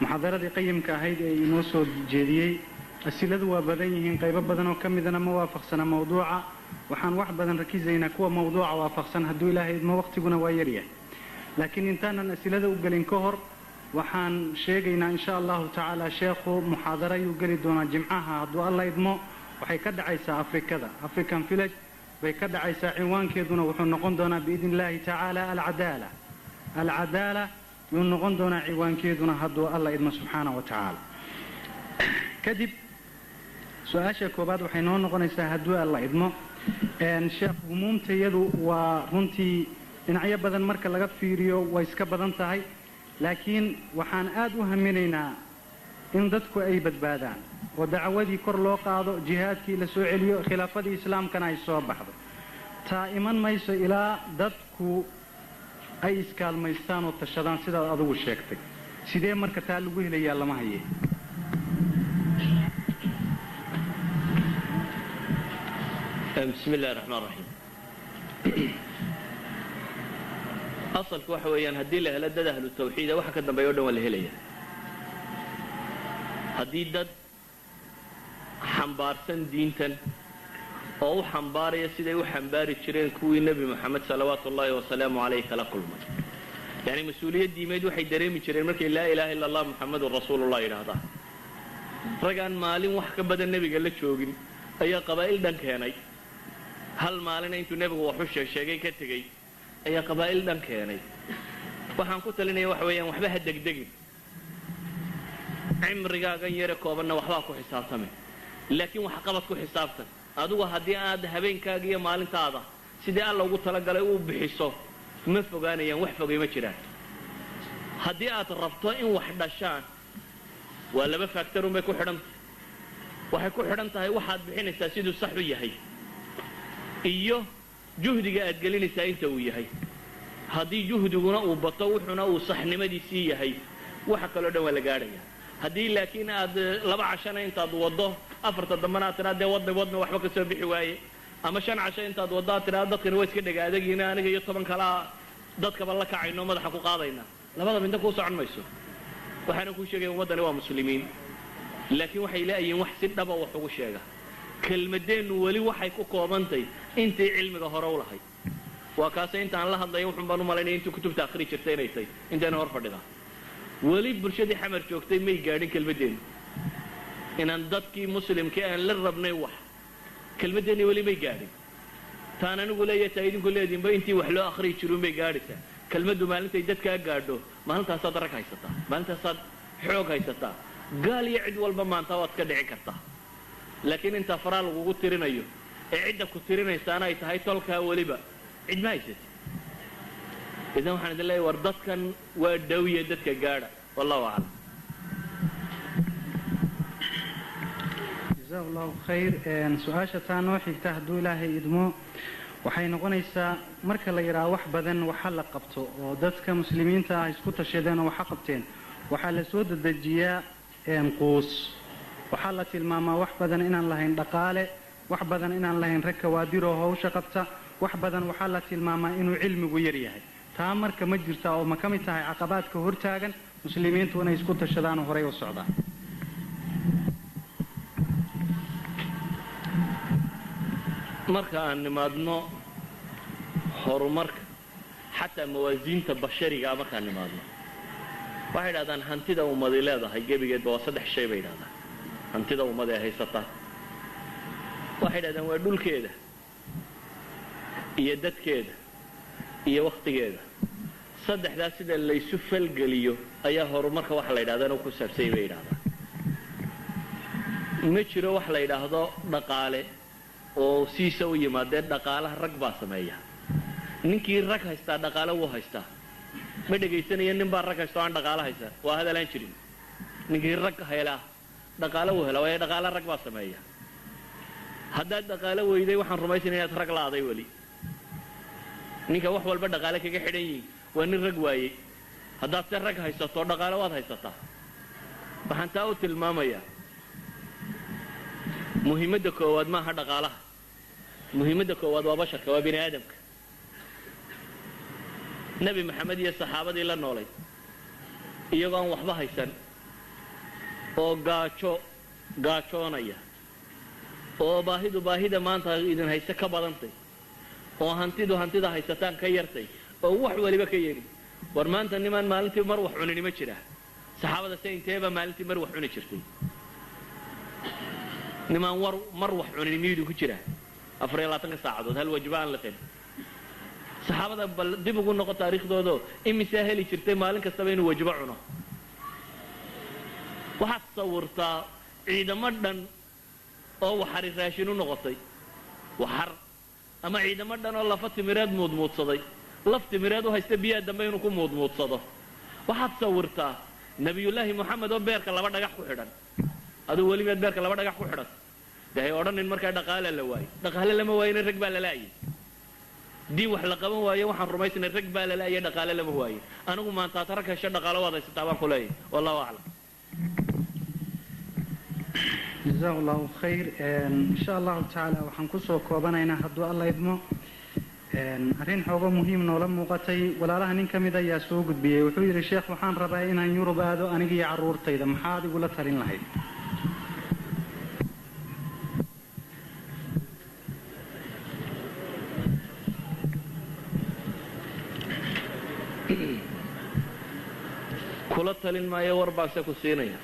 محاضرة قيم كهيد نوسو جديي السلاد وبدنيهن قيبة بدن وكم إذا موافق سنة موضوعة وحن واحد بدن ركيزين كوا موضوع وافق سنة هدو إلهي ما وقت جنا ويريه لكن إنتنا السلاد وقلين كهر وحن شيءنا إن شاء الله تعالى شيخ محاضرة يقول دونا جمعها هدو الله يدمو وحيكد عيسى أفريكان فيلج bay ka dhacaysaa cinwaankeeduna wuxuu noqon doonaa biidn illaahi tacaala alcadaala yuu noqon doonaa cinwaankeeduna hadduu alla idmo subxaana wa tacaala kadib su-aasha koobaad waxay noo noqonaysaa hadduu alla idmo sheekh humuumtayadu waa runtii dhinacyo badan marka laga fiiriyo way iska badan tahay laakiin waxaan aad u haminaynaa in dadku ay badbaadaan oo dacwadii kor loo qaado jihaadkii la soo celiyo khilaafadii islaamkana ay soo baxdo taa iman mayso ilaa dadku ay iskaalmaystaan oo tashadaan sidaad adigu sheegtay sidee marka taa lagu helayaa lama haye
بسم الله الرحمن الرحيم أصلك waxa weeyaan haddii la helo dad ahlu tawxiid waxa ka dambeeyo dhan waa la helaya haddii dad xambaarsan diintan oo u xambaaraya siday u xambaari jireen kuwii nebi moxamed salawaatu ullaahi wasalaamu calayh kala kulmay yani mas-uuliyad diimeed waxay dareemi jireen markay laa ilaaha illa allah muxamedun rasuulullah yidhaahdaa ragaan maalin wax ka badan nebiga la joogin ayaa qabaa'il dhan keenay hal maalina intuu nebigu wax u sheegay ka tegey ayaa qabaa'il dhan keenay waxaan ku talinaya waxa weeyaan waxba ha degdegin cimrigaagan yare koobanna waxbaa ku xisaabtame laakiin wax qabad ku xisaabtan adigu haddii aad habeenkaaga iyo maalintaada sidii alla ugu talagalay u bixiso ma fogaanayaan wax fogay ma jiraan haddii aad rabto in wax dhashaan waa laba faaktarun bay ku xidhan waxay ku xidhan tahay waxaad bixinaysaa siduu sax u yahay iyo juhdiga aad gelinaysaa inta uu yahay haddii juhdiguna uu bato wuxuuna uu saxnimadiisii yahay waxa kaloo dhan waa la gaadhaya haddii laakiin aad laba cashana intaad waddo afarta dambana aad tidhaa dee wadna waxba ka soo bixi waaye ama shan casho intaad waddo aad tidhaa dadkani waa iska dhagaadagiina aniga iyo 10 kalaa dadkaba la kacayno madaxa ku qaadayna labada midna kuu socon mayso waxaana kuu sheegaya ummaddani waa muslimiin laakiin waxay leeyihiin wax si dhaba wax ugu sheega kelmadeennu weli waxay ku koobantay intay cilmiga hore u lahayd waa kaase intaan la hadlayo wuxuun baan u malaynaya intuu kutubta akhri jirtay inay tahay intayna hor fadhidaa weli bulshadii xamar joogtay may gaadhin kelmadeennu inaan dadkii muslimka aan la rabnay wax kelmadeenni weli may gaadhin taan anigu leeyahay taa idinku leediinba intii wax loo akhriyi jiruun bay gaadhaysaa kelmaddu maalintay dadkaa gaadho maalintaasaad rag haysataa maalintaasaad xoog haysataa gaal iyo cid walba maanta waad ka dhici kartaa laakiin intaa faraa lagugu tirinayo ee cidda ku tirinaysaana ay tahay tolkaa weliba cid ma haysati idan waxaan idin leeyahay war dadkan waa dhawiya dadka gaadha wallahu aclam
جزاه الله خير su-aasha taa noo xigta hadduu ilaahay idmo waxay noqonaysaa marka la yidhaha wax badan waxa la qabto oo dadka muslimiinta ah isku tashadeen oo waxa qabteen waxaa la soo dedejiyaa quus waxaa la tilmaamaa wax badan inaan lahayn dhaqaale wax badan inaan lahayn rag kawaadiroo hawsha qabta wax badan waxaa la tilmaamaa inuu cilmigu yar yahay taa marka ma jirta oo ma ka mid tahay caqabaadka hortaagan muslimiintu inay isku tashadaan oo horay u socdaan
marka aan nimaadno horumarka xataa mawaasiinta bashariga markaan nimaadno waxay yidhahdaan hantida ummaday leedahay gebigeedba waa 3 shay bay yidhahdaan hantida ummaday haysataa waxay yidhahdaan waa dhulkeeda iyo dadkeeda iyo waqtigeeda saddexdaas sida laysu falgeliyo ayaa horumarka waxa la yidhahdaa inuu ku saabsay bay yidhahdaan ma jiro wax la yidhaahdo dhaqaale oo siisa u yimaadeen dhaqaalaha rag baa sameeya ninkii rag haystaa dhaqaale wuu haystaa ma dhegaysanaya nin baa rag haysta aan dhaqaale haysan waa hadal aan jirin ninkii rag helaa dhaqaale wuu helaa waayo dhaqaale rag baa sameeya haddaad dhaqaale weyday waxaan rumaysanayaa inaad rag laaday weli ninka wax walba dhaqaale kaga xidhan yihiin waa nin rag waayey haddaad se rag haysato dhaqaale waad haysataa waxaan taa u tilmaamayaa muhiimadda koowaad maaha dhaqaalaha muhiimadda koowaad waa basharka waa bini aadamka nebi maxamed iyo saxaabadii la noolay iyagoo aan waxba haysan oo gaajoonaya oo baahida maanta idin hayse ka badantay oo hantida haysataan ka yartay oo wax waliba ka yeri war maanta nimaan maalintii mar wax cunini ma jira saxaabada se inteeba maalintii mar wax cuni jirtay nimaan mar wax cunini miyuu ku jira 24 saacadood hal wajba aan la qeyn saxaabada bal dib ugu noqo taariikhdooda imisa heli jirtay maalin kastaba inuu wajba cuno waxaad sawirtaa ciidamo dhan oo waxari raashin u noqotay waxar ama ciidamo dhan oo lafa timireed muudmuudsaday laf timireed u haysta biyaa dambe inuu ku muudmuudsado waxaad sawirtaa nabiyullaahi moxamed oo beerka 2 dhagax ku xidhan aduu weligeed beerka 2 dhagax ku xidhan dahay odhanin markaa dhaqaale la waayo dhaqaale lama waayo rag baa la laayay dii wax la qaban waayo waxaan rumaysnay rag baa la laayay dhaqaale lama waayo anigu maanta tarag hesho dhaqaale waad haysataa baan ku leeyahay wallahu a'lam
جزاه الله خير إن شاء الله تعالى وحنكسو كوبانينا هدو الله يدمو arrin xoogo muhiim noola muuqatay walaalaha nin kamid ah ayaa soo gudbiyay wuxuu yiri sheekh waxaan rabaa inaan Yurub aado aniga iyo carruurtayda maxaad igu la talin lahayd
kula talin maayo war baan se ku siinaya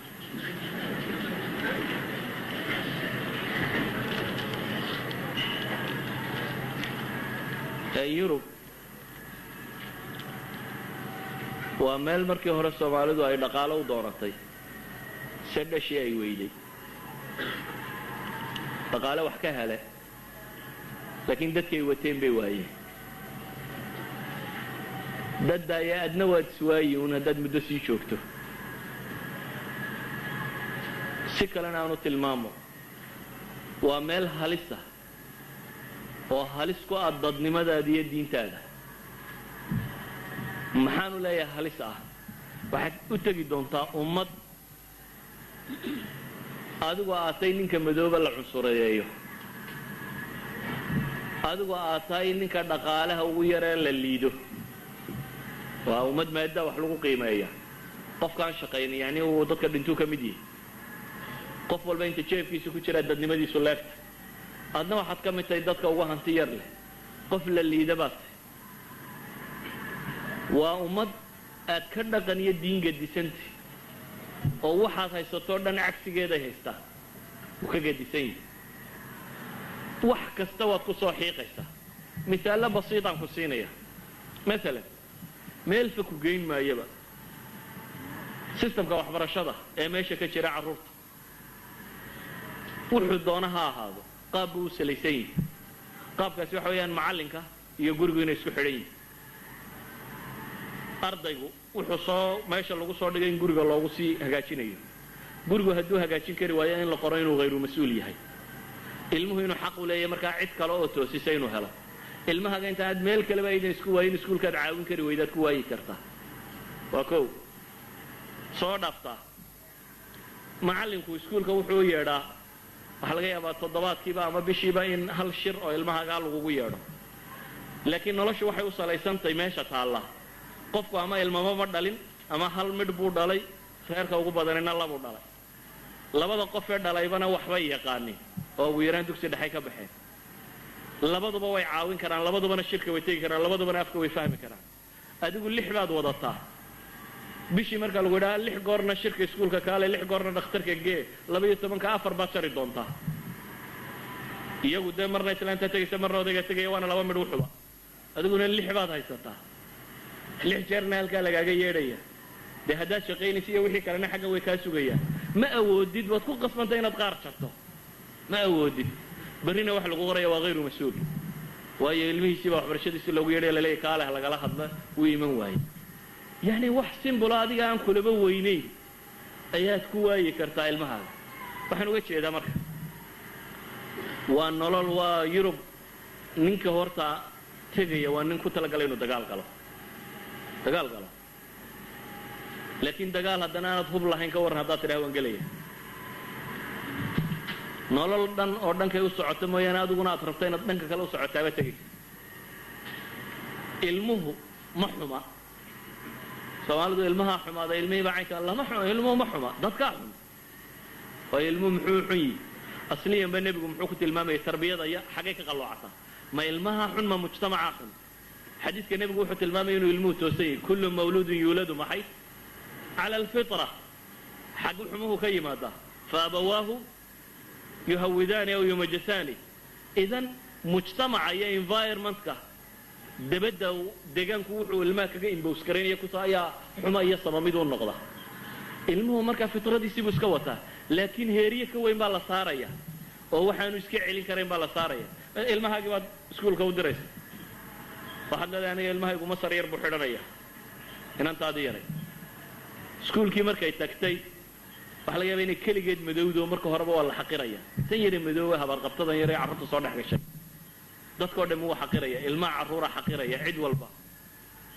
Yurub waa meel markii hore Soomaalidu ay dhaqaale u doonatay saddeshi ay weyday dhaqaale wax ka hele laakiin dadkay wateen bay waayeen dad ay adna waad suwaayeen dad muddo sii joogto si kalena aanu tilmaamo waa meel halis ah oo halis ku ah dadnimadaada iyo diintaada maxaanu leeyahay halis ah waxaad u tegi doontaa ummad adigoo aatay ninka madooba la cunsureeyo adigoo aatay ninka dhaqaalaha ugu yareen la liido waa ummad maada wax lagu qiimeeyo qofkaan shaqeynay yani uu dadka dhintuu ka mid yahay qof walba inta jeefkiisa ku jira dadnimadiisu leefta adna waxaad ka mid tahay dadka ugu hanti yar leh qof la liida baad waa ummad aad ka dhaqan iyo diin gadisantay oo waxaad haysato dhan cagsigeeda haystaa uu ka gadisan yahay wax kasta waad ku soo xiiqaysaa misaalo basiitaan ku siinaya maalan meel fa ku geyn maayaba sistamka waxbarashada ee meesha ka jira carruurta wuxuu doona ha ahaado qaab buu u salaysan yahay qaabkaasi waxa weeyaan macallinka iyo gurigu inay isku xidhan yihiin ardaygu wuxuu soo meesha lagu soo dhigay in guriga loogu sii hagaajinayo gurigu hadduu hagaajin kari waayo in la qoro inuu hayru mas-uul yahay ilmuhu inuu xaq u leeyahay markaa cid kale oo toosisa inuu helo ilmahaga inta aad meel kaleba aydan isku waayin iskuulkaad caawin kari weydaad ku waayi kartaa waa kow soo dhaaftaa macallinku iskuulka wuxuu yeedhaa waxaa laga yaabaa toddobaadkiiba ama bishiiba in hal shir oo ilmahagaa lagugu yeedho laakiin noloshu waxay u salaysantahay meesha taalla qofku ama ilmama ma dhalin ama hal midh buu dhalay reerka ugu badanina labuu dhalay labada qof ee dhalaybana waxbay yaqaanin oo ugu yaraan dugsi dhexe ka baxeen labaduba way caawin karaan labadubana shirka way tegi karaan labadubana afka way fahmi karaan adigu 6 baad wadataa bishii marka lagu yiraahdo 6 goorna shirka iskuulka kaale 6 goorna dhakhtarka gee 12 4 baad shari doontaa iyagu de marna islaanta tagaysa marna odayga tagay waana laba mid wuxuba adiguna 6 baad haysataa 6 jeerna halka lagaaga yeedhaya de hadaa shaqeynaysa iyo wixii kalena xagga way ka sugayaan ma awoodid waad ku qasbantay inaad qaar jarto ma awoodid barina wax lagu qorayo waa غير مسؤول waayo ilmihiisa waxbarashadiisa loogu yeedhay la leeyahay kaale lagala hadla wuu iman waayay yani wax simple adiga aan kulaba weynay ayaad ku waayi kartaa ilmahaaga waxaan uga jeedaa marka waa nolol waa Yurub ninka horta tagaya waa nin ku talagalay inuu dagaal galo laakiin dagaal haddana aad hub lahayn ka waran haddaad tidhaahdo waan gelaya nolol dhan oo dhankay u socoto mooyaane adiguna aad rabto inaad dhanka kale u socotaaba tegaysa ilmuhu ma xuma soomaalidu ilmaha xumaada ilmihii bacaynka lama xumo ilmuhu ma xuma dadkaa xun oo ilmuhu muxuu xun yihi asliyan ba nebigu muxuu ku tilmaamayay tarbiyada iyo xagay ka qalloocata ma ilmaha xun ma mujtamaca xun xadiiska nebigu wuxuu tilmaamayay inuu ilmuhu toosan yahay kullu mawluudun yuuladu maxay على الفطرة حق حموه كيما ده فأبواه يهودان أو يمجساني إذن مجتمع يا environment كه دبدأ دجان كوحو الماء كجين بوسكرين يكوتا يا حما يصمميدو النقطة المهم مركا فطرة دي سيبوس كوتا لكن هيريه كوين بالا صاريا وهو حانو يسكي علين كريم بالا صاريا الماء هاجي بعد سكول كودريس فحنا يعني الماء يقوم مصر يربو حرية هنا أنت هذه iskuulkii markay tagtay waxa laga yaabaa inay kaligeed madowdo marka horeba waa la xaqiraya tan yar madowga habar qabtadan yar ee carruurta soo dhex gashay dadkoo dhan waa xaqiraya ilmaha carruura xaqiraya cid walba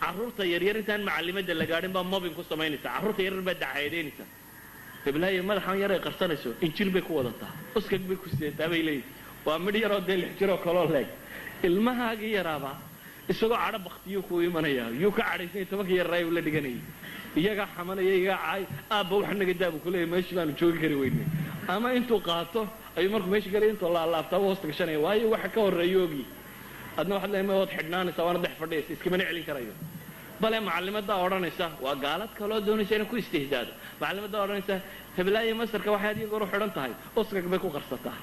carruurta yar yar intaan macallimada la gaadhin baa mobbing ku samaynaysa carruurta yar baa dacaydeenaysa bilaay madaxan yar ay qarsanayso injil bay ku wadataa uskag bay ku sideetaa bay leeyihiin waa mid yar oo de 6 jir oo kale leeg ilmahaagii yaraaba isagoo cadho baktiyo ku imanaya yuu ka cadhaysay 10 yar raay la dhiganayay iyaga xamanaya iyaga caay aabba wax naga daab ku leeyahay meeshii baan joogi kari weynay ama intuu qaato ayuu markuu meeshii galay intuu la laabtaa hoosta gashanaya waayo waxa ka horeeyo ogi adna waxa leeyahay wad xidhnaanaysa waana dhex fadhiyaysa iska mana celin karayo bale macallimada oranaysa waa gaalad kale oo doonaysa inay ku istihdaado macallimada oranaysa heblaaya masarka waxa adiga goor xidhan tahay oskag bay ku qarsataa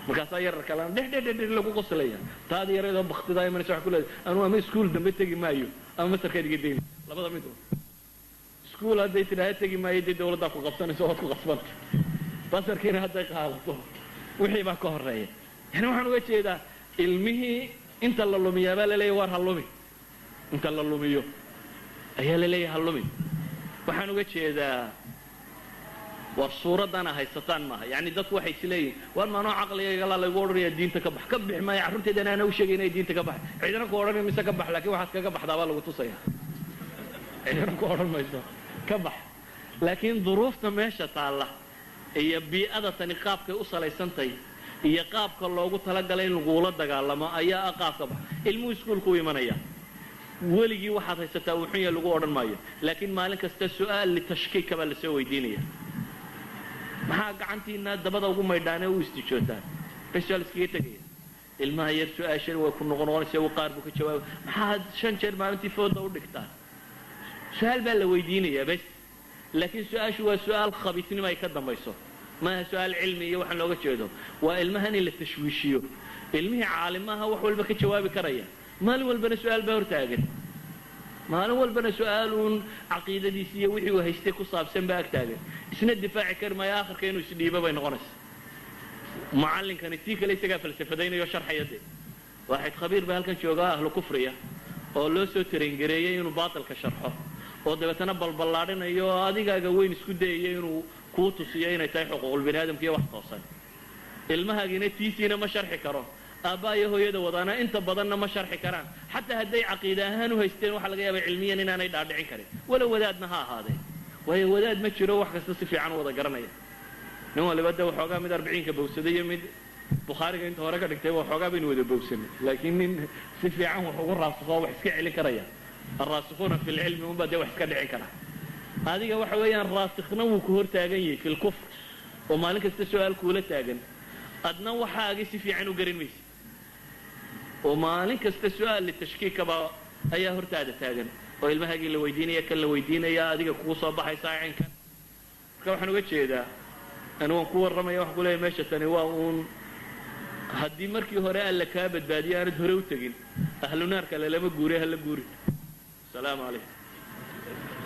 markaas ay yar kala dhex lagu qoslaya taadi yareedo baqtiday man sax ku leeyahay anu ama iskuul dambe tagi maayo ama masarka diga deyn labada mid iskuul haday tiraa tagi maayo dawladda ku qabsanayso oo ku qasban basarkiina haday qaadato wixii baa ka horeeya yani waxaan uga jeedaa ilmihii inta la lumiyaa baa la leeyahay war halumi inta la lumiyo ayaa la leeyahay halumi waxaan uga jeedaa war suuradana haysataan maaha yani dadku waxay isleeyihiin war maano caqliga la lagu oranayaa diinta ka bax ka bix ma carruurteedana aan u sheegay inay diinta ka bax cidina ku oranay mise ka bax laakiin waxaad kaga baxdaa baa lagu tusaya cidina ku oran mayso ka bax laakiin duruufta meesha taala iyo bi'ada tani qaabkay u salaysantay iyo qaabka loogu talagalay in lagu la dagaalamo ayaa qaabka bax ilmu iskuulku imanaya waligii waxaad haysataa wuxuu yahay lagu oran maayo laakiin maalin kasta su'aal li tashkiik baa la soo weydiinaya maxaa gacantiina dabada ugu maydhaanay u istijootaan bishal iskiga tagay ilmaha yar su'aashan way ku noqonaysaa uu qaar buu ka jawaab maxaa 5 jeer maalintii fooda u dhigtaan su'aal baa la weydiinayaa bas laakiin su'aashu waa su'aal khabiisnimo ay ka dambayso ma su'aal cilmi iyo waxaan looga jeedo waa ilmahan in la tashwiishiyo ilmihi caalimaha wax walba ka jawaabi karaya maalin walbana su'aal baa hortaagan maalin walbana su'aaluun caqiidadiisa iyo wixii uu haystay ku saabsan baa agtaagan isna difaaci karmaya aakhirka inuu isdhiibo bay noqonaysaa macallinkani tii kale isagaa falsafadaynayo sharxayade waaxid khabiir baa halkan jooga ahlu kufriya oo loo soo tarengareeyay inuu baatilka sharxo oo dabeetana balballaadhinayo adigaaga weyn isku dayay inuu kuu tusiyo inay tahay xuquuqul bini'aadamka iyo wax toosan ilmahaagina tiisiina ma sharxi karo aabba iyo hooyada wadaana inta badanna ma sharxi karaan xataa hadday caqiida ahaan u haysteen waxa laga yaabaa cilmiyan inaanay dhaadhicin karin wala wadaadna ha ahaadee waayo wadaad ma jiro wax kasta si fiican wada garanaya nin waliba de waxoogaa mid 40ka bowsaday iyo mid bukhaariga inta hore ka dhigtay waxoogaa baynu wada bowsanay laakiin nin si fiican wax ugu raasaqo wax iska celin karaya الراسخون في العلم هم بدأوا يحكوا لي كذا هذه واحد ويان راسخنا وكهور تاجني في الكفر وما لك السؤال كوله تاجن أدنى وحاجة في عنو قرين ميس oo maalin kasta su'aal litashkiikaba ayaa hortaada taagan oo ilmahaagii la weydiinaya kan la weydiinaya adiga kugu soo baxaysa cinkan marka waxaan uga jeedaa waan ku warramaya waxaan ku leeyahay meesha tani waa uun haddii markii hore alla kaa badbaadiyo aanad hore u tegin ahlu naarka lama guure hala guuri asalaamu calaykum